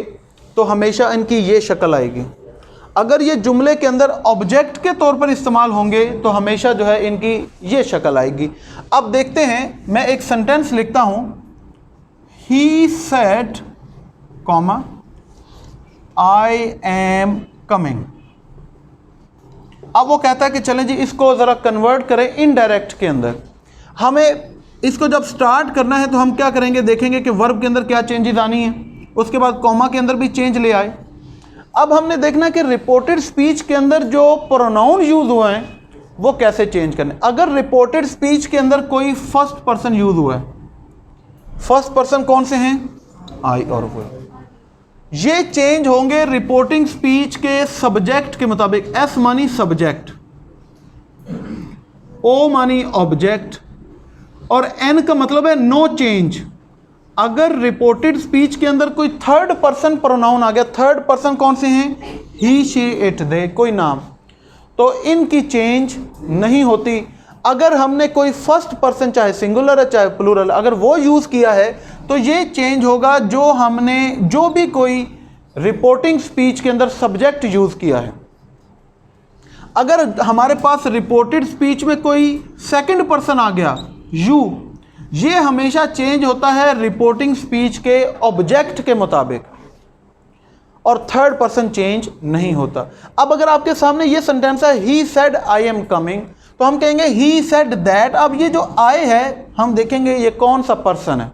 तो हमेशा इनकी ये शक्ल आएगी। अगर ये जुमले के अंदर ऑब्जेक्ट के तौर पर इस्तेमाल होंगे तो हमेशा जो है इनकी ये शक्ल आएगी। अब देखते हैं, मैं एक सेंटेंस लिखता हूँ, ही said comma I am coming. अब वो कहता है कि चलें जी इसको ज़रा कन्वर्ट करें इनडायरेक्ट के अंदर। हमें इसको जब स्टार्ट करना है तो हम क्या करेंगे, देखेंगे कि वर्ब के अंदर क्या चेंजेस आनी है, उसके बाद कॉमा के अंदर भी चेंज ले आए। अब हमने देखना है कि रिपोर्टेड स्पीच के अंदर जो प्रोनाउन यूज़ हुए हैं वो कैसे चेंज करने। अगर रिपोर्टेड स्पीच के अंदर कोई फर्स्ट पर्सन यूज़ हुआ है, फर्स्ट पर्सन कौन से हैं, आई और वो। ये चेंज होंगे रिपोर्टिंग स्पीच के सब्जेक्ट के मुताबिक। एस मानी सब्जेक्ट, ओ मानी ऑब्जेक्ट, और एन का मतलब है नो चेंज। अगर रिपोर्टेड स्पीच के अंदर कोई थर्ड पर्सन प्रोनाउन आ गया, थर्ड पर्सन कौन से हैं? ही, शी, इट, दे, कोई नाम, तो इनकी चेंज नहीं होती। अगर हमने कोई फर्स्ट पर्सन, चाहे सिंगुलर है चाहे प्लूरल, अगर वो यूज़ किया है तो ये चेंज होगा जो भी कोई रिपोर्टिंग स्पीच के अंदर सब्जेक्ट यूज़ किया है। अगर हमारे पास रिपोर्टेड स्पीच में कोई सेकंड पर्सन आ गया, यू, ये हमेशा चेंज होता है रिपोर्टिंग स्पीच के ऑब्जेक्ट के मुताबिक, और थर्ड पर्सन चेंज नहीं होता। अब अगर आपके सामने ये सेंटेंस है he said I am coming, तो हम कहेंगे ही सेड दैट। अब ये जो आई है हम देखेंगे ये कौन सा पर्सन है,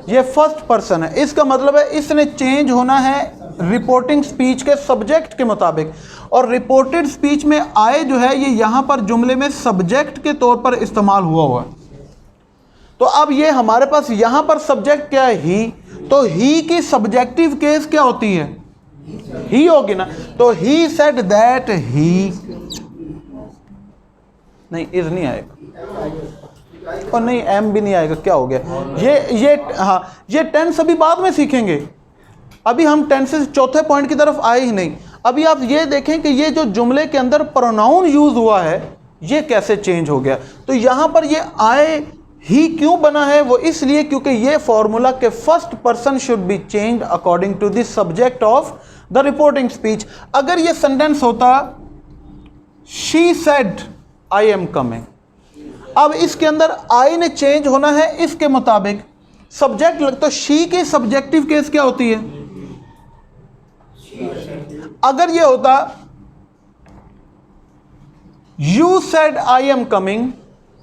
ये फर्स्ट पर्सन है। इसका मतलब है इसने चेंज होना है रिपोर्टिंग स्पीच के सब्जेक्ट के मुताबिक, और रिपोर्टेड स्पीच में आई जो है ये यहाँ पर जुमले में सब्जेक्ट के तौर पर इस्तेमाल हुआ है। तो अब ये हमारे पास यहाँ पर सब्जेक्ट क्या है? ही, तो ही की सब्जेक्टिव केस क्या होती है? ही होगी ना। तो ही सेड दैट ही, नहीं इज नहीं आएगा, और नहीं एम भी नहीं आएगा, क्या हो गया? ये टेंस अभी बाद में सीखेंगे, अभी हम टेंस से चौथे पॉइंट की तरफ आए ही नहीं। अभी आप ये देखें कि ये जो जुमले के अंदर प्रोनाउन यूज हुआ है ये कैसे चेंज हो गया। तो यहां पर ये आए ही क्यों बना है? वो इसलिए क्योंकि ये फॉर्मूला के first person should be changed according to the subject of the reporting speech. अगर ये सेंटेंस होता she said I am coming, अब इसके अंदर आई ने चेंज होना है इसके मुताबिक, सब्जेक्ट लगता, तो शी की सब्जेक्टिव केस क्या होती है? अगर ये होता you said I am coming,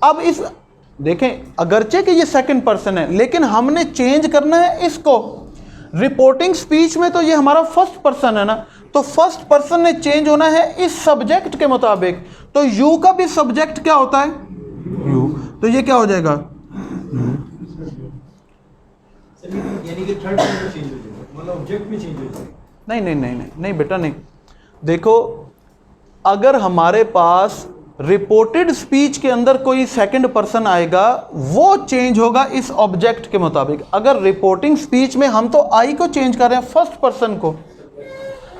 अब इस देखें अगरचे कि ये सेकंड पर्सन है लेकिन हमने चेंज करना है इसको। रिपोर्टिंग स्पीच में तो ये हमारा फर्स्ट पर्सन है ना, तो फर्स्ट पर्सन ने चेंज होना है इस सब्जेक्ट के मुताबिक। तो यू का भी सब्जेक्ट क्या होता है? यू, तो ये क्या हो जाएगा? यानी कि थर्ड पर्सन चेंज हो जाएगा, मतलब ऑब्जेक्ट में चेंज हो जाएगा। नहीं नहीं नहीं नहीं नहीं बेटा नहीं। देखो अगर हमारे पास रिपोर्टेड स्पीच के अंदर कोई सेकंड पर्सन आएगा वो चेंज होगा इस ऑब्जेक्ट के मुताबिक। अगर रिपोर्टिंग स्पीच में हम तो आई को चेंज कर रहे हैं, फर्स्ट पर्सन को,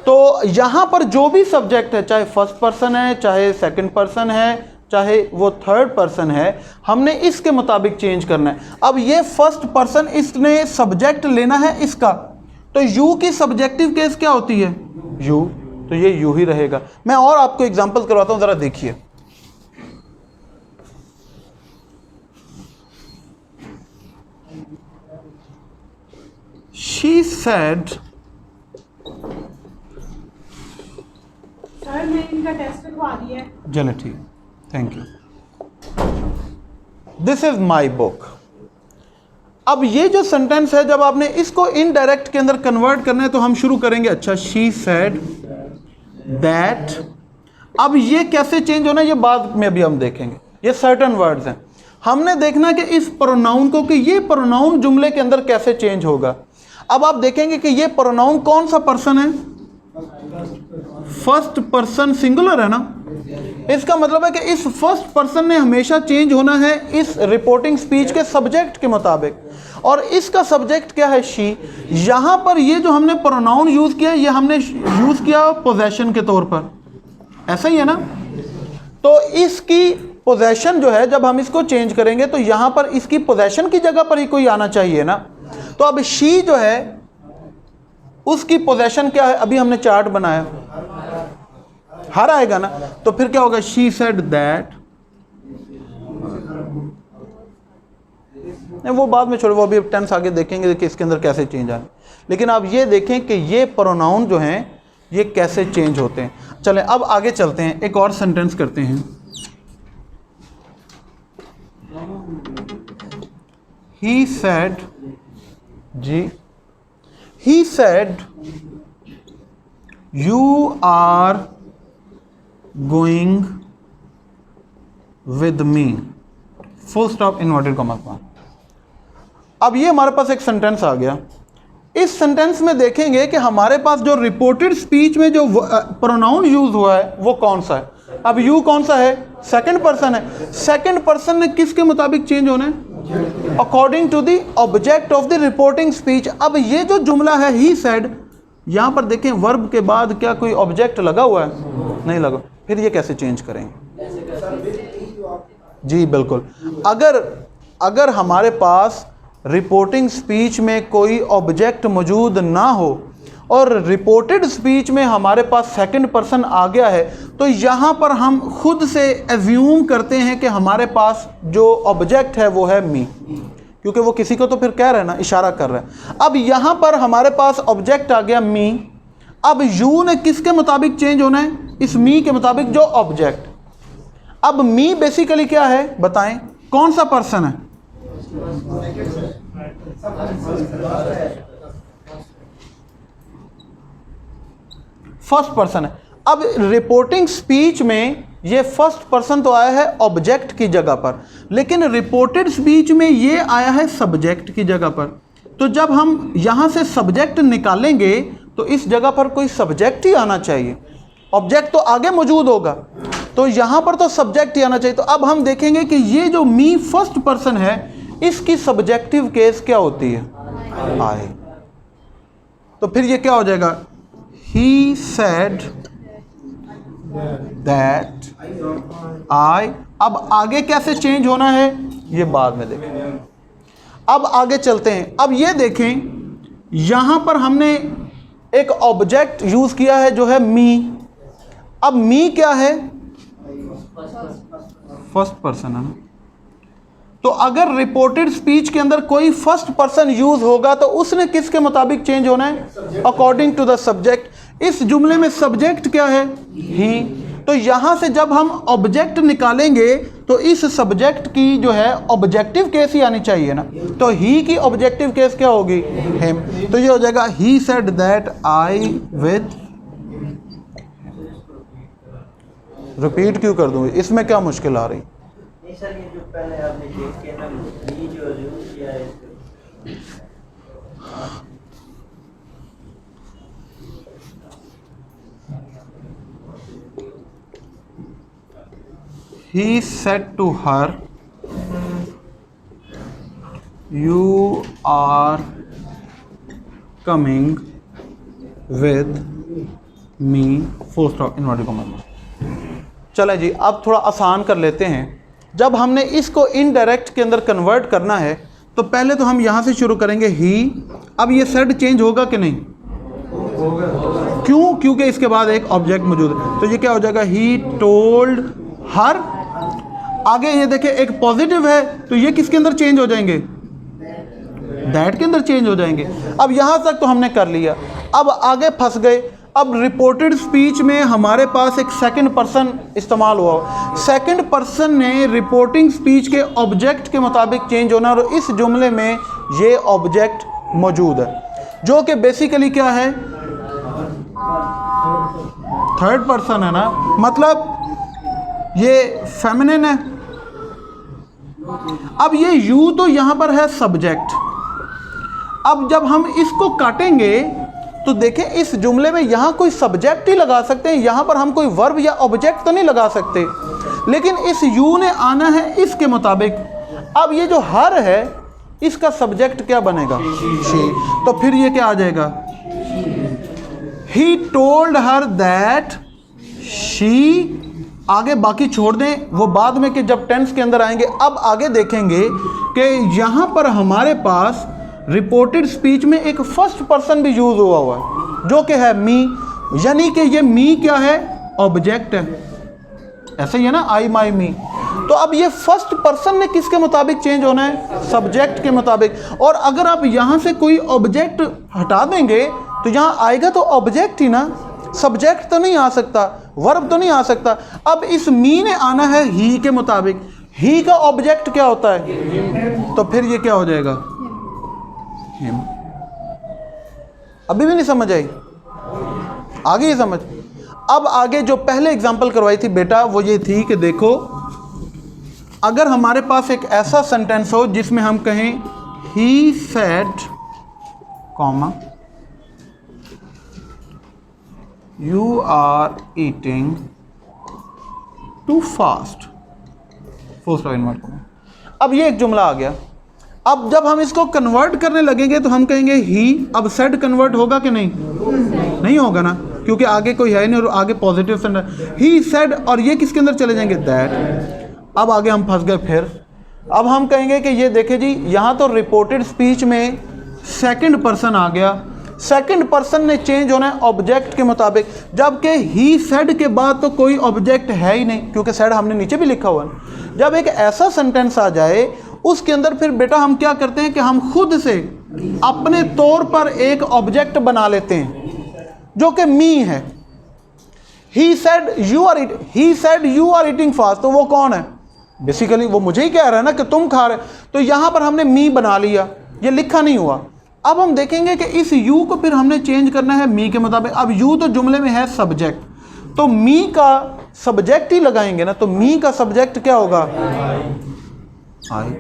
तो यहां पर जो भी सब्जेक्ट है, चाहे फर्स्ट पर्सन है, चाहे सेकंड पर्सन है, चाहे वो थर्ड पर्सन है, हमने इसके मुताबिक चेंज करना है। अब ये फर्स्ट पर्सन, इसने सब्जेक्ट लेना है इसका, तो यू की सब्जेक्टिव केस क्या होती है? यू, तो ये यू ही रहेगा। मैं और आपको एग्जांपल करवाता हूं, जरा देखिए। She said, सर मैं इनका टेस्ट करवा दिया है। चलो ठीक, thank you. This is my book. अब ये जो सेंटेंस है जब आपने इसको इनडायरेक्ट के अंदर कन्वर्ट करना है तो हम शुरू करेंगे, अच्छा शी सेड दैट। अब ये कैसे चेंज होना है ये बाद में अभी हम देखेंगे, ये सर्टेन वर्ड्स हैं। हमने देखना कि इस प्रोनाउन को, कि ये प्रोनाउन जुमले के अंदर कैसे चेंज होगा। अब आप देखेंगे कि ये प्रोनाउन कौन सा पर्सन है? फर्स्ट पर्सन सिंगुलर है ना। इसका मतलब है कि इस फर्स्ट पर्सन ने हमेशा चेंज होना है इस रिपोर्टिंग स्पीच के सब्जेक्ट के मुताबिक, और इसका सब्जेक्ट क्या है? शी। यहां पर ये जो हमने प्रोनाउन यूज किया ये हमने यूज किया पोजेशन के तौर पर, ऐसा ही है ना। तो इसकी पोजेशन जो है जब हम इसको चेंज करेंगे तो यहां पर इसकी पोजेशन की जगह पर ही कोई आना चाहिए ना। तो अब शी जो है उसकी पोजेशन क्या है? अभी हमने चार्ट बनाया, हर आएगा ना, तो फिर क्या होगा? शी सेड दैट, वो बाद में छोड़ो, वो अभी टेंस आगे देखेंगे कि इसके अंदर कैसे चेंज आए। लेकिन आप ये देखें कि ये प्रोनाउन जो हैं ये कैसे चेंज होते हैं। चलें अब आगे चलते हैं, एक और सेंटेंस करते हैं। ही सेड जी, he said you are going with me, full stop, inverted comma. अब ये हमारे पास एक सेंटेंस आ गया। इस सेंटेंस में देखेंगे कि हमारे पास जो रिपोर्टेड स्पीच में जो प्रोनाउन यूज हुआ है वो कौन सा है। अब यू कौन सा है, सेकंड पर्सन है। सेकंड पर्सन ने किसके मुताबिक चेंज होना है, according to the object of the reporting speech. अब ये जो जुमला है ही सेड, यहाँ पर देखें वर्ब के बाद क्या कोई ऑब्जेक्ट लगा हुआ है, नहीं लगा, फिर ये कैसे चेंज करेंगे। जी बिल्कुल, अगर हमारे पास रिपोर्टिंग स्पीच में कोई ऑब्जेक्ट मौजूद ना हो और रिपोर्टेड स्पीच में हमारे पास सेकंड पर्सन आ गया है, तो यहाँ पर हम खुद से एज्यूम करते हैं कि हमारे पास जो ऑब्जेक्ट है वो है मी, क्योंकि वो किसी को तो फिर कह रहा है ना, इशारा कर रहा है। अब यहाँ पर हमारे पास ऑब्जेक्ट आ गया मी। अब यू ने किसके मुताबिक चेंज होना है, इस मी के मुताबिक जो ऑब्जेक्ट। अब मी बेसिकली क्या है बताएं, कौन सा पर्सन है, फर्स्ट पर्सन है। अब रिपोर्टिंग स्पीच में ये फर्स्ट पर्सन तो आया है ऑब्जेक्ट की जगह पर, लेकिन रिपोर्टेड स्पीच में ये आया है सब्जेक्ट की जगह पर। तो जब हम यहां से सब्जेक्ट निकालेंगे तो इस जगह पर कोई सब्जेक्ट ही आना चाहिए, ऑब्जेक्ट तो आगे मौजूद होगा, तो यहां पर तो सब्जेक्ट ही आना चाहिए। तो अब हम देखेंगे कि ये जो मी फर्स्ट पर्सन है इसकी सब्जेक्टिव केस क्या होती है, आई। तो फिर ये क्या हो जाएगा, ही सेड दैट आई। अब आगे कैसे चेंज होना है ये बाद में देखेंगे। अब आगे चलते हैं। अब ये देखें, यहां पर हमने एक ऑब्जेक्ट यूज किया है जो है मी। अब मी क्या है, फर्स्ट पर्सन है ना। तो अगर रिपोर्टेड स्पीच के अंदर कोई फर्स्ट पर्सन यूज होगा तो उसने किसके मुताबिक चेंज होना है, अकॉर्डिंग टू द सब्जेक्ट। इस जुमले में सब्जेक्ट क्या है, ही। तो यहां से जब हम ऑब्जेक्ट निकालेंगे तो इस सब्जेक्ट की जो है ऑब्जेक्टिव केस ही आनी चाहिए ना, तो ही की ऑब्जेक्टिव केस क्या होगी, हिम। तो ये हो जाएगा ही said that I with. Repeat क्यों कर दूं, इसमें क्या मुश्किल आ रही। नहीं सर, ये जो पहले आपने चेक किया ना, ये जो यूज किया है He said to her, "You are coming with me." Full stop, inverted comma। चलें जी, अब थोड़ा आसान कर लेते हैं। जब हमने इसको इनडायरेक्ट के अंदर कन्वर्ट करना है तो पहले तो हम यहाँ से शुरू करेंगे ही। अब ये सेड चेंज होगा कि नहीं, क्यों, क्योंकि इसके बाद एक ऑब्जेक्ट मौजूद है। तो ये क्या हो जाएगा, ही टोल्ड हर। आगे ये देखें एक पॉजिटिव है तो ये किसके अंदर चेंज हो जाएंगे, दैट के अंदर चेंज हो जाएंगे। अब यहां तक तो हमने कर लिया, अब आगे फंस गए। अब रिपोर्टेड स्पीच में हमारे पास एक सेकंड पर्सन इस्तेमाल हुआ। सेकंड पर्सन ने रिपोर्टिंग स्पीच के ऑब्जेक्ट के मुताबिक चेंज होना, और इस जुमले में ये ऑब्जेक्ट मौजूद है जो कि बेसिकली क्या है, थर्ड पर्सन है ना, मतलब ये फेमिनिन है। अब ये यू तो यहां पर है सब्जेक्ट। अब जब हम इसको काटेंगे तो देखें इस जुमले में यहां कोई सब्जेक्ट ही लगा सकते हैं, यहां पर हम कोई वर्ब या ऑब्जेक्ट तो नहीं लगा सकते, लेकिन इस यू ने आना है इसके मुताबिक। अब ये जो हर है इसका सब्जेक्ट क्या बनेगा, शी। तो फिर ये क्या आ जाएगा, he told her that she. आगे बाकी छोड़ दें, वो बाद में कि जब टेंस के अंदर आएंगे। अब आगे देखेंगे कि यहाँ पर हमारे पास रिपोर्टेड स्पीच में एक फर्स्ट पर्सन भी यूज हुआ है जो कि है मी, यानी कि ये मी क्या है, ऑब्जेक्ट है। ऐसे ही है ना, आई माई मी। तो अब ये फर्स्ट पर्सन ने किसके मुताबिक चेंज होना है, सब्जेक्ट के मुताबिक। और अगर आप यहाँ से कोई ऑब्जेक्ट हटा देंगे तो यहाँ आएगा तो ऑब्जेक्ट ही ना, सब्जेक्ट तो नहीं आ सकता, वर्ब तो नहीं आ सकता। अब इस मी ने आना है ही के मुताबिक। ही का ऑब्जेक्ट क्या होता है, तो फिर ये क्या हो जाएगा, हिम। अभी भी नहीं समझ आई, आगे ही समझ। अब आगे जो पहले एग्जांपल करवाई थी बेटा वो ये थी कि देखो, अगर हमारे पास एक ऐसा सेंटेंस हो जिसमें हम कहें he said comma you are eating too fast, full stop invert comma. अब ये एक जुमला आ गया। अब जब हम इसको कन्वर्ट करने लगेंगे तो हम कहेंगे ही, अब सेड कन्वर्ट होगा कि नहीं? नहीं होगा ना, क्योंकि आगे कोई है नहीं और आगे पॉजिटिव सेंटेंस ही सेड, और ये किसके अंदर चले जाएंगे? दैट। अब आगे हम फंस गए। फिर अब हम कहेंगे कि ये देखे जी, यहाँ तो रिपोर्टेड स्पीच में सेकंड पर्सन आ गया, सेकंड पर्सन ने चेंज होना है ऑब्जेक्ट के मुताबिक, जबकि ही सेड के बाद तो कोई ऑब्जेक्ट है ही नहीं, क्योंकि सेड हमने नीचे भी लिखा हुआ है। जब एक ऐसा सेंटेंस आ जाए उसके अंदर फिर बेटा हम क्या करते हैं कि हम खुद से अपने तौर पर एक ऑब्जेक्ट बना लेते हैं जो कि मी है। He said you are eating fast, तो वो कौन है? बेसिकली वो मुझे ही कह रहा है ना कि तुम खा रहे, तो यहां पर हमने मी बना लिया, ये लिखा नहीं हुआ। अब हम देखेंगे कि इस यू को फिर हमने चेंज करना है मी के मुताबिक। अब यू तो जुमले में है सब्जेक्ट, तो मी का सब्जेक्ट ही लगाएंगे ना, तो मी का सब्जेक्ट क्या होगा? आई।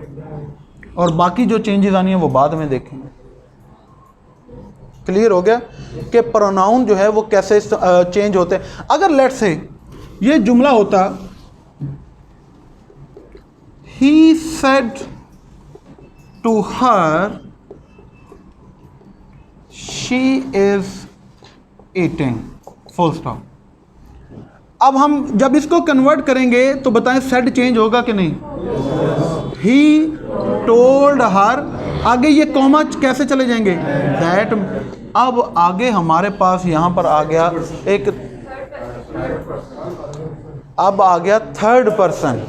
और बाकी जो चेंजेस आनी है वो बाद में देखेंगे। क्लियर हो गया कि प्रोनाउन जो है वो कैसे चेंज होते हैं। अगर लेट्स से ये जुमला होता he said to her she is eating, full stop. अब हम जब इसको कन्वर्ट करेंगे तो बताएं सेड चेंज होगा कि नहीं? ही टोल्ड हर, आगे ये कॉमा कैसे चले जाएंगे? दैट। अब आगे हमारे पास यहां पर आ गया एक, अब आ गया थर्ड पर्सन।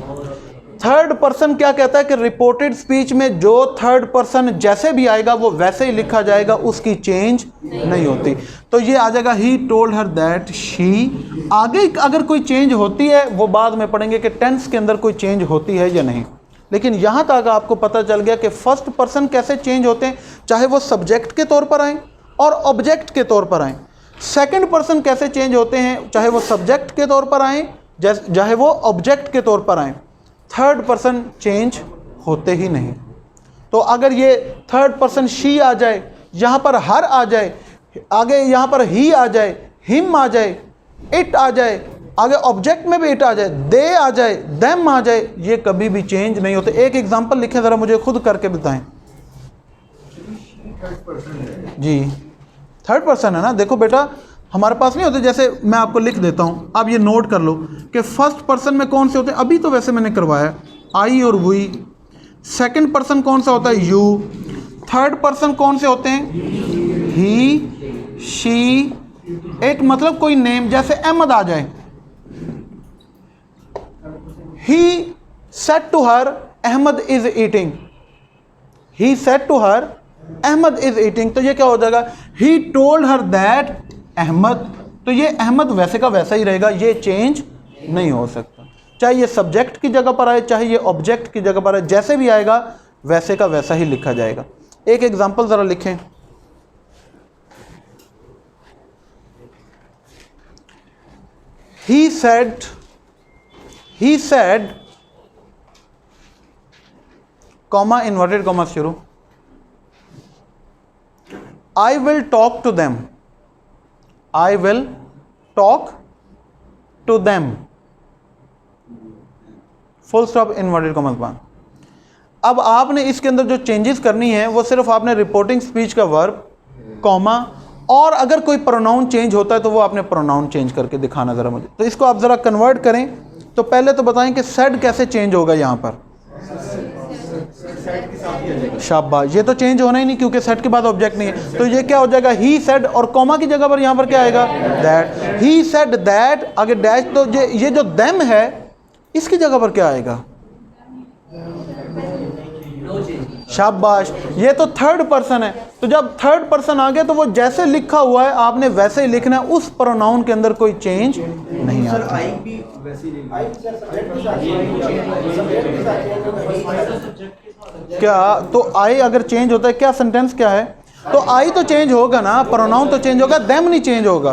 थर्ड पर्सन क्या कहता है कि रिपोर्टेड स्पीच में जो थर्ड पर्सन जैसे भी आएगा वो वैसे ही लिखा जाएगा, उसकी चेंज नहीं होती। तो ये आ जाएगा he told her that she. आगे अगर कोई चेंज होती है वो बाद में पढ़ेंगे कि टेंस के अंदर कोई चेंज होती है या नहीं, लेकिन यहाँ तक आपको पता चल गया कि फर्स्ट पर्सन कैसे चेंज होते हैं, चाहे वो सब्जेक्ट के तौर पर आए और ऑब्जेक्ट के तौर पर आए। सेकंड पर्सन कैसे चेंज होते हैं, चाहे वो सब्जेक्ट के तौर पर आए चाहे वो ऑब्जेक्ट के तौर पर आए। थर्ड पर्सन चेंज होते ही नहीं। तो अगर ये थर्ड पर्सन शी आ जाए, यहाँ पर हर आ जाए, आगे यहाँ पर ही आ जाए, हिम आ जाए, इट आ जाए, आगे ऑब्जेक्ट में भी इट आ जाए, दे आ जाए, देम आ जाए, ये कभी भी चेंज नहीं होते। एक एग्जांपल लिखें ज़रा, मुझे खुद करके बताएं जी। थर्ड पर्सन है ना, देखो बेटा हमारे पास नहीं होते, जैसे मैं आपको लिख देता हूँ, आप ये नोट कर लो कि फर्स्ट पर्सन में कौन से होते हैं। अभी तो वैसे मैंने करवाया आई और वी। सेकंड पर्सन कौन सा होता है? यू। थर्ड पर्सन कौन से होते हैं? He, she. एक मतलब कोई नेम, जैसे अहमद आ जाए, he said to her Ahmed is eating, he said to her Ahmed is eating, तो ये क्या हो जाएगा? He told her that Ahmed. तो ये अहमद वैसे का वैसा ही रहेगा, ये चेंज नहीं हो सकता, चाहे ये सब्जेक्ट की जगह पर आए चाहे ये ऑब्जेक्ट की जगह पर आए, जैसे भी आएगा वैसे का वैसा ही लिखा जाएगा। एक एग्जांपल जरा लिखें। he said comma inverted comma शुरू, I will talk to them, I will talk to them, full stop inverted comma बाद। अब आपने इसके अंदर जो चेंजेस करनी है वो सिर्फ आपने रिपोर्टिंग स्पीच का वर्ब, कॉमा, और अगर कोई प्रोनाउन चेंज होता है तो वो आपने प्रोनाउन चेंज करके दिखाना ज़रा मुझे। तो इसको आप ज़रा कन्वर्ट करें। तो पहले तो बताएं कि सेड कैसे चेंज होगा यहाँ पर। शाबाश, ये तो चेंज होना ही नहीं क्योंकि सेड के बाद ऑब्जेक्ट नहीं है, तो ये क्या हो जाएगा? ही सेड, और कॉमा की जगह पर यहाँ पर क्या आएगा? दैट। ही सेड दैट, आगे डैश, तो ये जो देम है इसकी जगह पर क्या आएगा? शाबाश, ये तो थर्ड पर्सन है। तो जब थर्ड पर्सन आ गया तो वो जैसे लिखा हुआ है आपने वैसे ही लिखना है, उस प्रोनाउन के अंदर कोई चेंज नहीं आता। क्या तो आई अगर चेंज होता है, क्या सेंटेंस क्या है? तो आई तो चेंज होगा ना, प्रोनाउन तो चेंज होगा, देम नहीं चेंज होगा।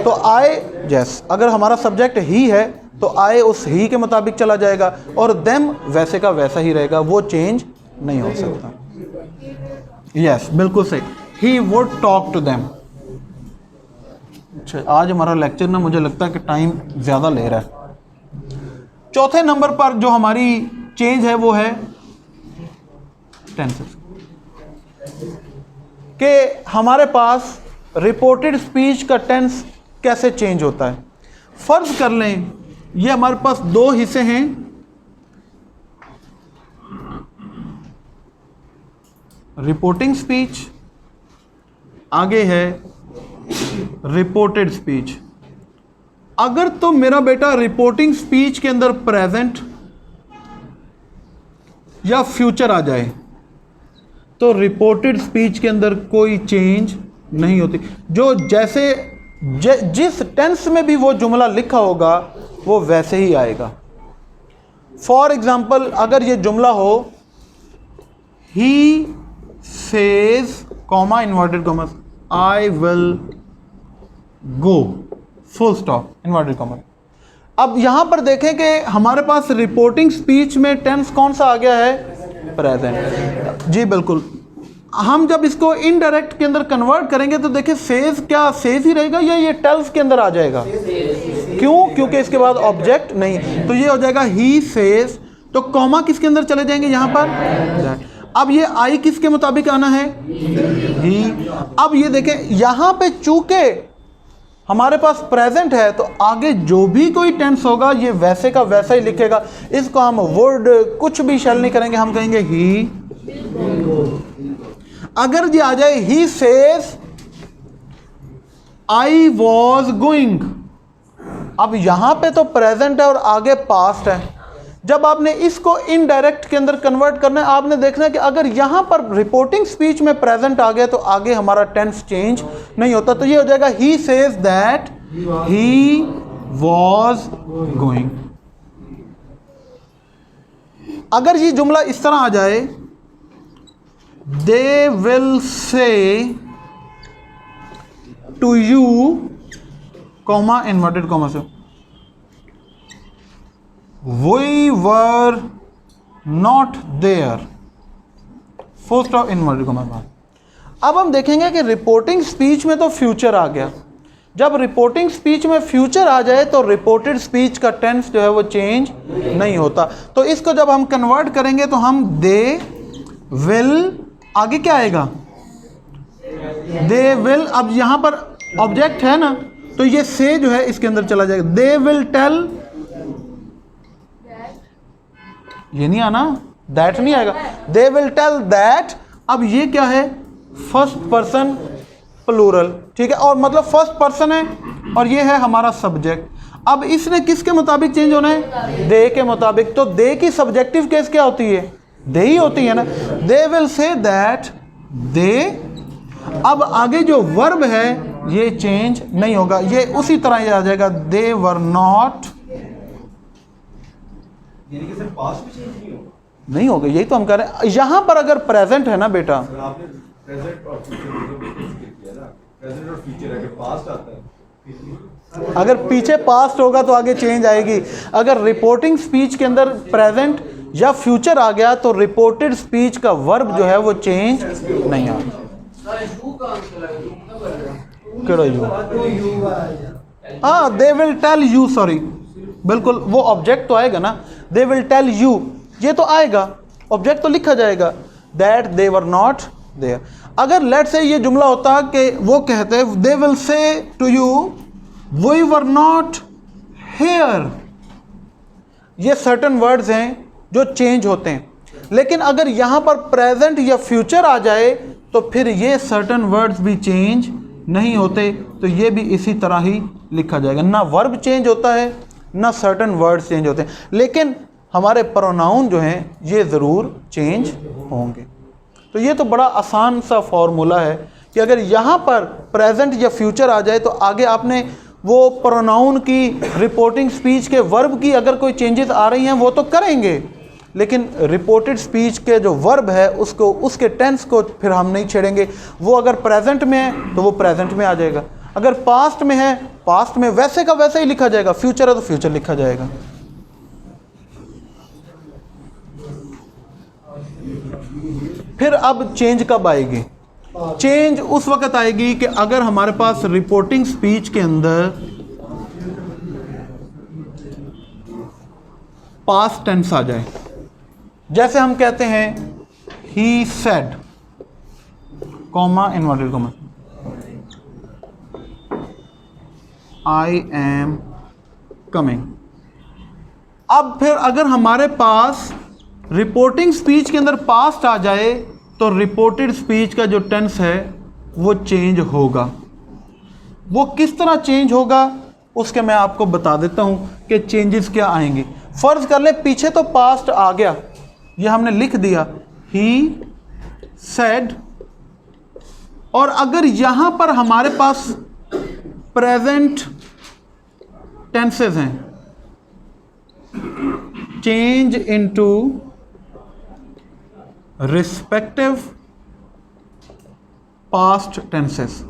तो आई जैस, अगर हमारा सब्जेक्ट ही है तो आई उस ही के मुताबिक चला जाएगा और देम वैसे का वैसा ही रहेगा, वो चेंज नहीं हो सकता। यस, बिल्कुल सही। He would talk to them. अच्छा, आज हमारा लेक्चर ना मुझे लगता है कि टाइम ज़्यादा ले रहा है। चौथे नंबर पर जो हमारी चेंज है वो है टेंसेस, कि हमारे पास रिपोर्टेड स्पीच का टेंस कैसे चेंज होता है। फर्ज कर लें ये हमारे पास दो हिस्से हैं, रिपोर्टिंग स्पीच, आगे है रिपोर्टेड स्पीच। अगर तो मेरा बेटा रिपोर्टिंग स्पीच के अंदर प्रेजेंट या फ्यूचर आ जाए तो रिपोर्टेड स्पीच के अंदर कोई चेंज नहीं होती। जो जैसे जिस टेंस में भी वो जुमला लिखा होगा वो वैसे ही आएगा। फॉर एग्जाम्पल, अगर ये जुमला हो he says comma inverted comma I will go full stop inverted comma. अब यहां पर देखें कि हमारे पास रिपोर्टिंग स्पीच में टेंस कौन सा आ गया है, प्रेजेंट। जी बिल्कुल। हम जब इसको इनडायरेक्ट के अंदर कन्वर्ट करेंगे तो देखिए सेज, क्या सेज ही रहेगा या ये टेल्स के अंदर आ जाएगा? क्यों? क्योंकि इसके बाद ऑब्जेक्ट नहीं, तो ये हो जाएगा ही सेज। तो कॉमा किसके अंदर चले जाएंगे यहाँ पर? अब ये आई किसके मुताबिक आना है? ही। अब ये देखें यहाँ पे चूंकि हमारे पास प्रेजेंट है तो आगे जो भी कोई टेंस होगा ये वैसे का वैसा ही लिखेगा। इसको हम वर्ड कुछ भी शैल नहीं करेंगे, हम कहेंगे ही। अगर ये आ जाए he says I was going, अब यहां पे तो प्रेजेंट है और आगे पास्ट है। जब आपने इसको इनडायरेक्ट के अंदर कन्वर्ट करना है, आपने देखना है कि अगर यहां पर रिपोर्टिंग स्पीच में प्रेजेंट आ गया तो आगे हमारा टेंस चेंज नहीं होता। तो ये हो जाएगा he says that he was going. अगर ये जुमला इस तरह आ जाए, they will say to you comma inverted comma say we were not there full stop inverted comma. अब हम देखेंगे कि रिपोर्टिंग स्पीच में तो फ्यूचर आ गया। जब रिपोर्टिंग स्पीच में फ्यूचर आ जाए तो रिपोर्टेड स्पीच का टेंस जो है वो चेंज नहीं होता। तो इसको जब हम कन्वर्ट करेंगे तो हम दे विल, आगे क्या आएगा? They will. अब यहां पर ऑब्जेक्ट है ना, तो ये से जो है इसके अंदर चला जाएगा। दे विल टेल, ये नहीं आना, दैट नहीं आएगा। They will tell that. अब ये क्या है? फर्स्ट पर्सन प्लूरल, ठीक है, और मतलब फर्स्ट पर्सन है और ये है हमारा सब्जेक्ट। अब इसने किसके मुताबिक चेंज होना है? दे के मुताबिक। तो दे की सब्जेक्टिव केस क्या होती है? दे ही होती है ना। दे विल से दैट दे। अब आगे जो वर्ब है ये चेंज नहीं होगा, ये उसी तरह ही आ जाएगा। दे वर नॉट, यानी कि सर पास्ट में चेंज नहीं होगा? नहीं होगा, यही तो हम कह रहे हैं। यहां पर अगर प्रेजेंट है ना बेटा, आपने प्रेजेंट और फ्यूचर किया ना, प्रेजेंट और फ्यूचर अगर पास्ट आता है, अगर पीछे पास्ट होगा तो आगे चेंज आएगी। अगर रिपोर्टिंग स्पीच के अंदर प्रेजेंट या फ्यूचर आ गया तो रिपोर्टेड स्पीच का वर्ब जो है वो चेंज नहीं आएगा। हाँ, they will tell you, sorry बिल्कुल, वो ऑब्जेक्ट तो आएगा ना। दे विल टेल यू, ये तो आएगा, ऑब्जेक्ट तो लिखा जाएगा। That they were not there. अगर लेट से ये जुमला होता कि वो कहते they will say to you we were not here, ये सर्टन वर्ड्स हैं जो चेंज होते हैं। लेकिन अगर यहाँ पर प्रेजेंट या फ्यूचर आ जाए तो फिर ये सर्टन वर्ड्स भी चेंज नहीं होते, तो ये भी इसी तरह ही लिखा जाएगा। ना वर्ब चेंज होता है ना सर्टन वर्ड्स चेंज होते हैं, लेकिन हमारे प्रोनाउन जो हैं ये ज़रूर चेंज होंगे। तो ये तो बड़ा आसान सा फॉर्मूला है कि अगर यहाँ पर प्रेजेंट या फ्यूचर आ जाए तो आगे आपने वो प्रोनाउन की, रिपोर्टिंग स्पीच के वर्ब की अगर कोई चेंजेस आ रही हैं वो तो करेंगे, लेकिन रिपोर्टेड स्पीच के जो वर्ब है उसको, उसके टेंस को फिर हम नहीं छेड़ेंगे। वो अगर प्रेजेंट में है तो वो प्रेजेंट में आ जाएगा, अगर पास्ट में है पास्ट में वैसे का वैसा ही लिखा जाएगा, फ्यूचर है तो फ्यूचर लिखा जाएगा। फिर अब चेंज कब आएगी? चेंज उस वक्त आएगी कि अगर हमारे पास रिपोर्टिंग स्पीच के अंदर पास्ट टेंस आ जाए। जैसे हम कहते हैं he said, comma inverted comma, I am coming. अब फिर अगर हमारे पास रिपोर्टिंग स्पीच के अंदर पास्ट आ जाए तो रिपोर्टेड स्पीच का जो टेंस है वो चेंज होगा। वो किस तरह चेंज होगा उसके मैं आपको बता देता हूं कि चेंजेस क्या आएंगे। फर्ज कर ले पीछे तो पास्ट आ गया, ये हमने लिख दिया ही सेड, और अगर यहां पर हमारे पास प्रेजेंट टेंसेस हैं, change into respective past tenses.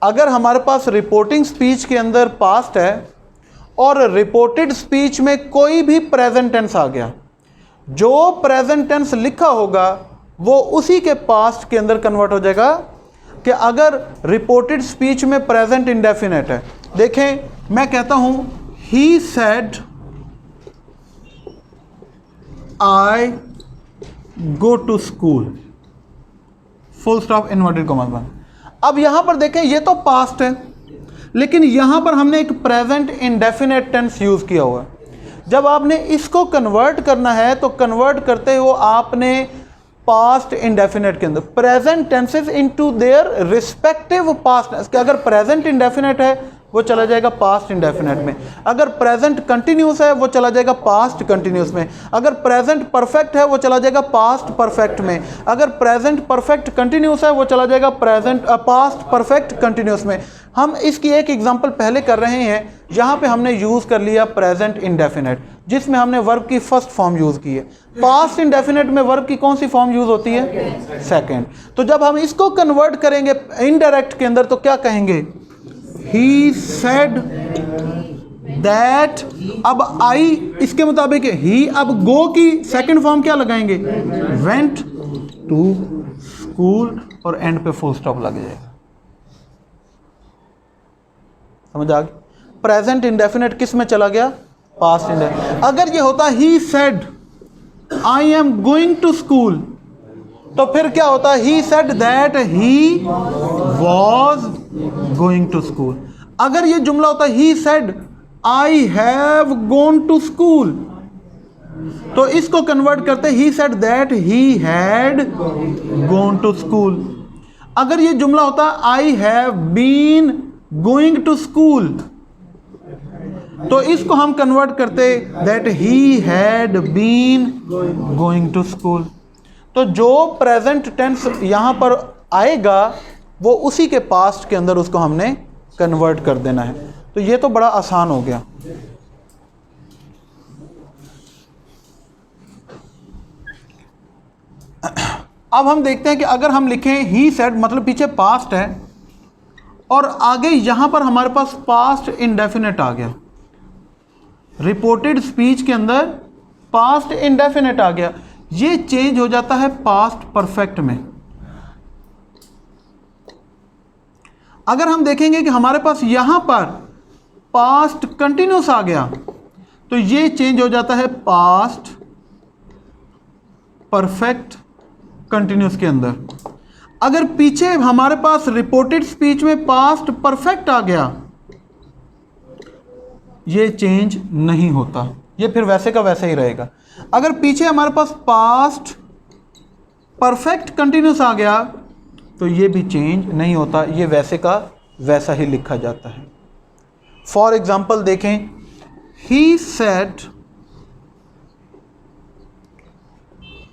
अगर हमारे पास रिपोर्टिंग स्पीच के अंदर पास्ट है और रिपोर्टेड स्पीच में कोई भी प्रेजेंट टेंस आ गया, जो प्रेजेंट टेंस लिखा होगा वो उसी के पास्ट के अंदर कन्वर्ट हो जाएगा। कि अगर रिपोर्टेड स्पीच में प्रेजेंट इंडेफिनेट है, देखें मैं कहता हूं he said I go to school, full stop inverted comma बंद। अब यहां पर देखें ये तो पास्ट है, लेकिन यहां पर हमने एक प्रेजेंट इंडेफिनेट टेंस यूज किया हुआ है। जब आपने इसको कन्वर्ट करना है तो कन्वर्ट करते हो आपने पास्ट इंडेफिनेट के अंदर present tenses into their respective past tense. कि अगर प्रेजेंट इंडेफिनेट है वो चला जाएगा पास्ट इंडेफिनेट में, अगर प्रेजेंट कंटिन्यूस है वो चला जाएगा पास्ट कंटिन्यूस में, अगर प्रेजेंट परफेक्ट है वो चला जाएगा पास्ट परफेक्ट में, अगर प्रेजेंट परफेक्ट कंटिन्यूस है वो चला जाएगा पास्ट परफेक्ट कंटिन्यूस में। हम इसकी एक एग्जांपल पहले कर रहे हैं, यहाँ पे हमने यूज़ कर लिया प्रेजेंट इंडेफिनेट, जिसमें हमने वर्ब की फर्स्ट फॉर्म यूज़ की है। पास्ट इंडेफिनेट में वर्ब की कौन सी फॉर्म यूज़ होती है? सेकेंड। तो जब हम इसको कन्वर्ट करेंगे इनडायरेक्ट के अंदर तो क्या कहेंगे? ही सेड दैट। अब आई इसके मुताबिक ही, अब गो की सेकंड फॉर्म क्या लगाएंगे? वेंट टू स्कूल, और एंड पे फुल स्टॉप लग जाएगा। समझ आ गई? प्रेजेंट इंडेफिनेट किस में चला गया? Past indefinite. अगर ये होता he said I am going to school, तो फिर क्या होता? He said that he was going to school. अगर ये जुमला होता he said I have gone to school, तो इसको कन्वर्ट करते he said that he had gone to school. अगर ये जुमला होता I have been going to school, तो इसको हम कन्वर्ट करते that he had been going to school. तो जो प्रेजेंट टेंस यहां पर आएगा वो उसी के पास्ट के अंदर उसको हमने कन्वर्ट कर देना है। तो ये तो बड़ा आसान हो गया। अब हम देखते हैं कि अगर हम लिखें ही सेड, मतलब पीछे पास्ट है और आगे यहां पर हमारे पास पास्ट इंडेफिनेट आ गया, रिपोर्टेड स्पीच के अंदर पास्ट इंडेफिनेट आ गया, ये चेंज हो जाता है पास्ट परफेक्ट में। अगर हम देखेंगे कि हमारे पास यहां पर पास्ट कंटिन्यूस आ गया तो ये चेंज हो जाता है पास्ट परफेक्ट कंटिन्यूस के अंदर। अगर पीछे हमारे पास रिपोर्टेड स्पीच में पास्ट परफेक्ट आ गया, ये चेंज नहीं होता, ये फिर वैसे का वैसे ही रहेगा। अगर पीछे हमारे पास पास्ट परफेक्ट कंटिन्यूस आ गया तो ये भी चेंज नहीं होता, ये वैसे का वैसा ही लिखा जाता है। फॉर एग्जाम्पल देखें, he said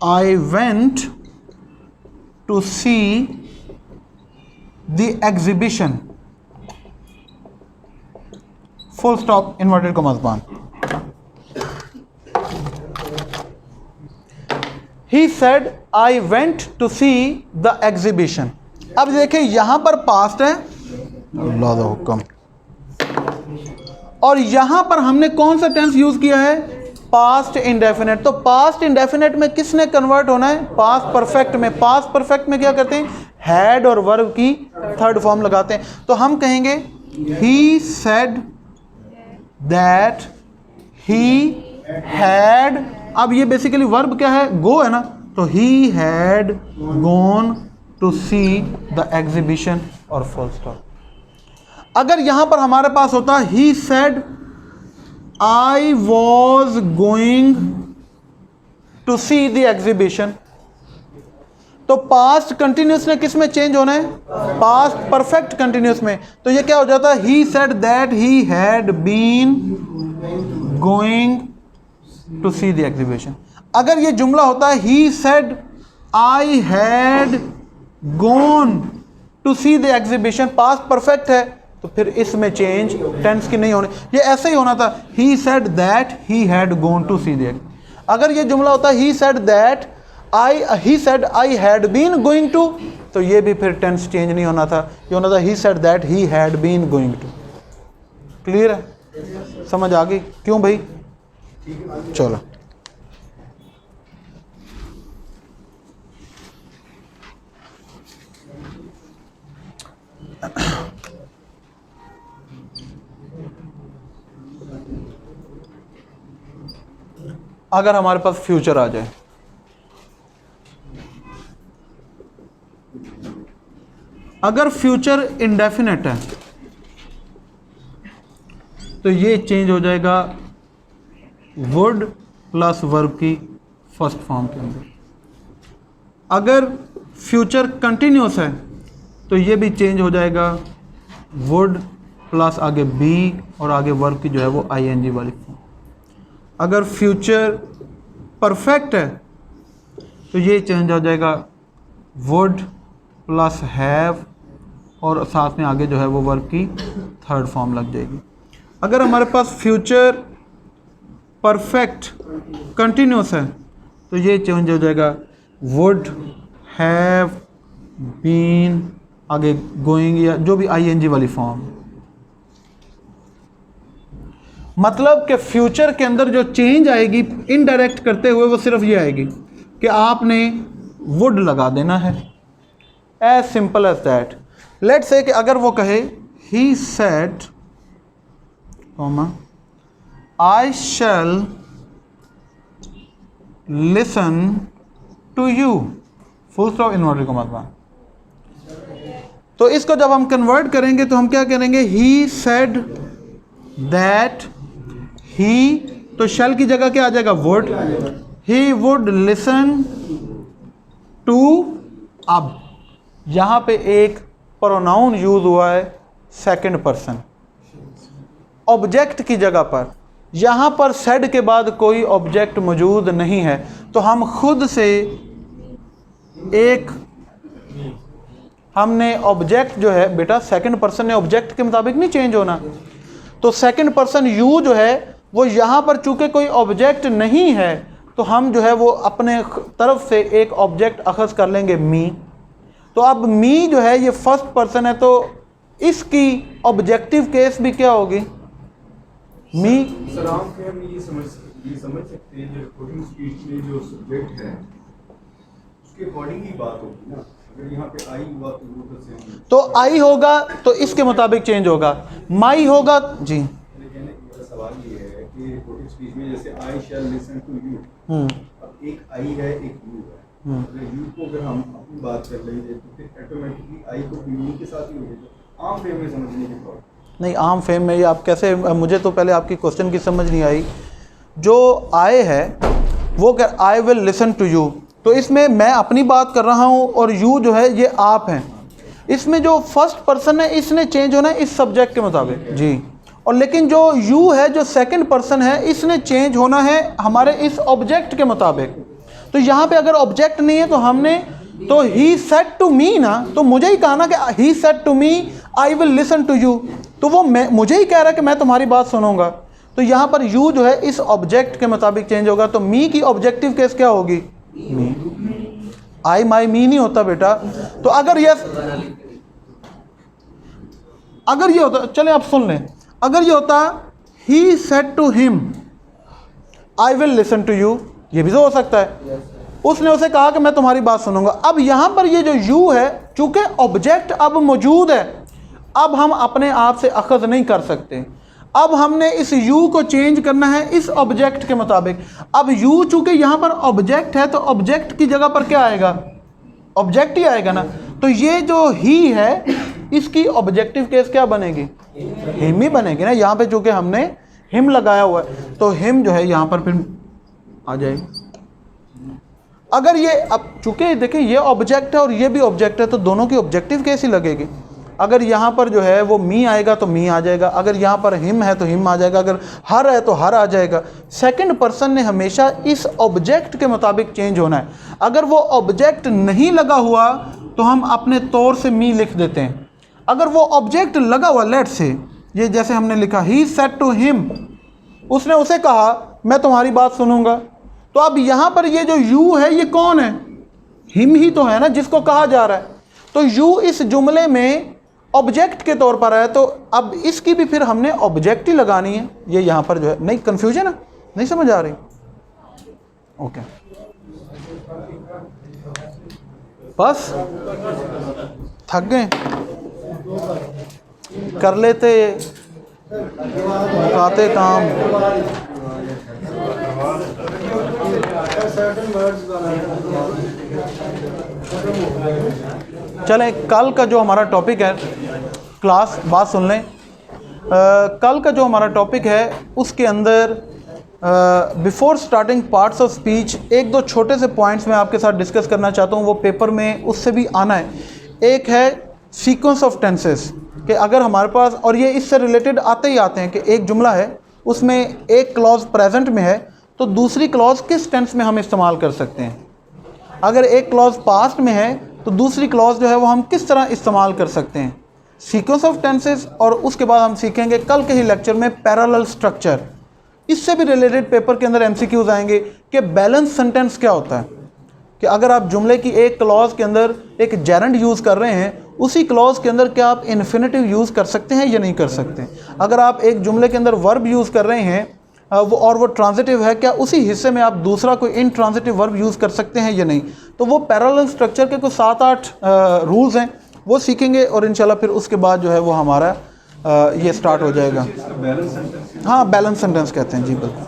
I went to see the exhibition, full stop inverted commas बंद। He said I went to see the exhibition। अब देखें यहां पर पास्ट है, अल्लाह दा हुक्म, और यहां पर हमने कौन सा टेंस यूज किया है? Past indefinite. तो पास्ट इंडेफिनेट में किसने कन्वर्ट होना है? पास्ट परफेक्ट में। पास्ट परफेक्ट में क्या करते हैं? हैड और वर्ब की थर्ड फॉर्म लगाते हैं। तो हम कहेंगे ही सेड दैट ही हैड। अब ये बेसिकली वर्ब क्या है? गो है ना, तो he had gone to see the exhibition और फुल स्टॉप। अगर यहां पर हमारे पास होता he said I was going to see the exhibition, तो पास्ट कंटिन्यूस ने किस में चेंज होना है? पास्ट परफेक्ट कंटिन्यूस में। तो ये क्या हो जाता है? He said that he had been going to see the exhibition. अगर ये जुमला होता है he said I had gone to see the exhibition, past perfect है, तो फिर इसमें चेंज टेंस की नहीं होनी। ये ऐसे ही होना था, he said that he had gone to see the. अगर ये जुमला होता है he said that he said I had been going to, तो ये भी फिर टेंस चेंज नहीं होना था, ये होना था he said that he had been going to. Clear है? समझ आ गई? क्यों भाई? चलो अगर हमारे पास फ्यूचर आ जाए, अगर फ्यूचर इंडेफिनेट है तो ये चेंज हो जाएगा वुड प्लस वर्ब की फर्स्ट फॉर्म के अंदर। अगर फ्यूचर कंटिन्यूस है तो ये भी चेंज हो जाएगा वुड प्लस आगे बी और आगे वर्ब की जो है वो आईएनजी वाली फॉर्म। अगर फ्यूचर परफेक्ट है तो ये चेंज हो जाएगा वुड प्लस हैव और साथ में आगे जो है वो वर्ब की थर्ड फॉर्म लग जाएगी। अगर हमारे पास फ्यूचर परफेक्ट कंटिन्यूस है तो ये चेंज हो जाएगा वुड हैव बीन आगे गोइंग या जो भी आईएनजी वाली फॉर्म। मतलब कि फ्यूचर के अंदर जो चेंज आएगी इनडायरेक्ट करते हुए वो सिर्फ ये आएगी कि आपने वुड लगा देना है, as simple as that. Let's say कि अगर वो कहे he said I shall listen to you, full stop inverted comma में। तो इसको जब हम कन्वर्ट करेंगे तो हम क्या करेंगे? ही सेड दैट ही, तो शैल की जगह क्या आ जाएगा? Would. He would listen to. अब यहां पे एक प्रोनाउन यूज हुआ है सेकंड पर्सन ऑब्जेक्ट की जगह पर। यहां पर सेड के बाद कोई ऑब्जेक्ट मौजूद नहीं है, तो हम खुद से एक हमने ऑब्जेक्ट जो है बेटा सेकंड पर्सन ने ऑब्जेक्ट के मुताबिक नहीं चेंज होना, तो सेकंड पर्सन यू जो है वो यहाँ पर चूंकि कोई ऑब्जेक्ट नहीं है तो हम जो है वो अपने तरफ से एक ऑब्जेक्ट अखज़ कर लेंगे मी। तो अब मी जो है ये फर्स्ट पर्सन है, तो इसकी ऑब्जेक्टिव केस भी क्या होगी? मी। सर आम के हम ये समझ सकते हैं जो रिपोर्टिंग स्पीच में जो सब्जेक्ट है उसके अकॉर्डिंग ही बात होगी ना। अगर यहाँ पे आई हुआ तो वो तो सेम, तो आई होगा तो इसके मुताबिक चेंज होगा, माई होगा जी। मेरा सवाल ये है कि रिपोर्टिंग स्पीच में जैसे आई शैल लिसन टू यू, अब एक आई है एक यू है, अगर यू को अगर हम अपनी बात कर लेंगे तो फिर ऑटोमेटिकली आई को यू के साथ ही होगी। तो आम फेम में समझने की प्रॉब्लम नहीं, आम फेम में ये आप कैसे? मुझे तो पहले आपकी क्वेश्चन की समझ नहीं आई। जो आए है वो क्या? I will listen to you, तो इसमें मैं अपनी बात कर रहा हूँ और यू जो है ये आप हैं। इसमें जो फर्स्ट पर्सन है इसने चेंज होना है इस सब्जेक्ट के मुताबिक जी, और लेकिन जो यू है जो सेकंड पर्सन है इसने चेंज होना है हमारे इस ऑब्जेक्ट के मुताबिक। तो यहाँ पे अगर ऑब्जेक्ट नहीं है तो हमने तो ही सेड टू मी ना, तो मुझे ही कहा ना कि he said to me I will listen to you, तो वो मुझे ही कह रहा है कि मैं तुम्हारी बात सुनूंगा। तो यहाँ पर यू जो है इस ऑब्जेक्ट के मुताबिक चेंज होगा, तो मी की ऑब्जेक्टिव केस क्या होगी? मी। आई माई मी नहीं होता बेटा। तो अगर ये होता, चले आप सुन लें, अगर ये होता he said to him, I will listen to you, ये भी तो हो सकता है। उसने उसे कहा कि मैं तुम्हारी बात सुनूंगा। अब यहाँ पर ये जो यू है, चूंकि ऑब्जेक्ट अब मौजूद है, अब हम अपने आप से अखज़ नहीं कर सकते। अब हमने इस यू को चेंज करना है इस ऑब्जेक्ट के मुताबिक। अब यू चूंकि यहाँ पर ऑब्जेक्ट है, तो ऑब्जेक्ट की जगह पर क्या आएगा? ऑब्जेक्ट ही आएगा ना। तो ये जो ही है, इसकी ऑब्जेक्टिव केस क्या बनेगी? हिम ही बनेगी ना। यहाँ पे चूंकि हमने हिम लगाया हुआ है, तो हिम जो है यहाँ पर फिर आ जाएगी। अगर ये, अब चूंकि देखिए ये ऑब्जेक्ट है और ये भी ऑब्जेक्ट है, तो दोनों की ऑब्जेक्टिव केस ही लगेगी। अगर यहाँ पर जो है वो मी आएगा तो मी आ जाएगा, अगर यहाँ पर हिम है तो हिम आ जाएगा, अगर हर है तो हर आ जाएगा। सेकंड पर्सन ने हमेशा इस ऑब्जेक्ट के मुताबिक चेंज होना है। अगर वो ऑब्जेक्ट नहीं लगा हुआ तो हम अपने तौर से मी लिख देते हैं। अगर वो ऑब्जेक्ट लगा हुआ, लेट से ये जैसे हमने लिखा ही सेड टू हिम, उसने उसे कहा मैं तुम्हारी बात सुनूंगा। तो अब यहाँ पर ये जो यू है ये कौन है? हिम ही तो है ना जिसको कहा जा रहा है। तो यू इस जुमले में ऑब्जेक्ट के तौर पर है, तो अब इसकी भी फिर हमने ऑब्जेक्ट ही लगानी है। ये यहाँ पर जो है, नहीं कंफ्यूजन है, नहीं समझ आ रही? ओके, बस थक गए, कर लेते मुकाते काम। चलें, कल का जो हमारा टॉपिक है, क्लास बात सुन लें, कल का जो हमारा टॉपिक है उसके अंदर before starting parts of speech एक दो छोटे से पॉइंट्स मैं आपके साथ डिस्कस करना चाहता हूँ। वो पेपर में उससे भी आना है। एक है सीक्वेंस ऑफ टेंसेस, कि अगर हमारे पास, और ये इससे रिलेटेड आते ही आते हैं कि एक जुमला है उसमें एक क्लॉज प्रेजेंट में है, तो दूसरी क्लॉज किस टेंस में हम इस्तेमाल कर सकते हैं। अगर एक क्लॉज पास्ट में है तो दूसरी क्लॉज जो है वो हम किस तरह इस्तेमाल कर सकते हैं। सीक्वेंस ऑफ टेंसेस, और उसके बाद हम सीखेंगे कल के ही लेक्चर में पैरेलल स्ट्रक्चर। इससे भी रिलेटेड पेपर के अंदर एमसीक्यूज आएंगे कि बैलेंस सेंटेंस क्या होता है, कि अगर आप जुमले की एक क्लॉज के अंदर एक जेरेंड यूज़ कर रहे हैं, उसी क्लॉज के अंदर क्या आप इन्फिनेटिव यूज़ कर सकते हैं या नहीं कर सकते। अगर आप एक जुमले के अंदर वर्ब यूज़ कर रहे हैं वो ट्रांजिटिव है, क्या उसी हिस्से में आप दूसरा कोई इनट्रांजिटिव वर्ब यूज़ कर सकते हैं या नहीं। तो वो पैरेलल स्ट्रक्चर के कुछ 7-8 रूल्स हैं, वो सीखेंगे, और इंशाल्लाह फिर उसके बाद जो है वो हमारा ये स्टार्ट हो जाएगा। बैलेंस सेंटेंस, हाँ, बैलेंस सेंटेंस कहते हैं जी, बिल्कुल।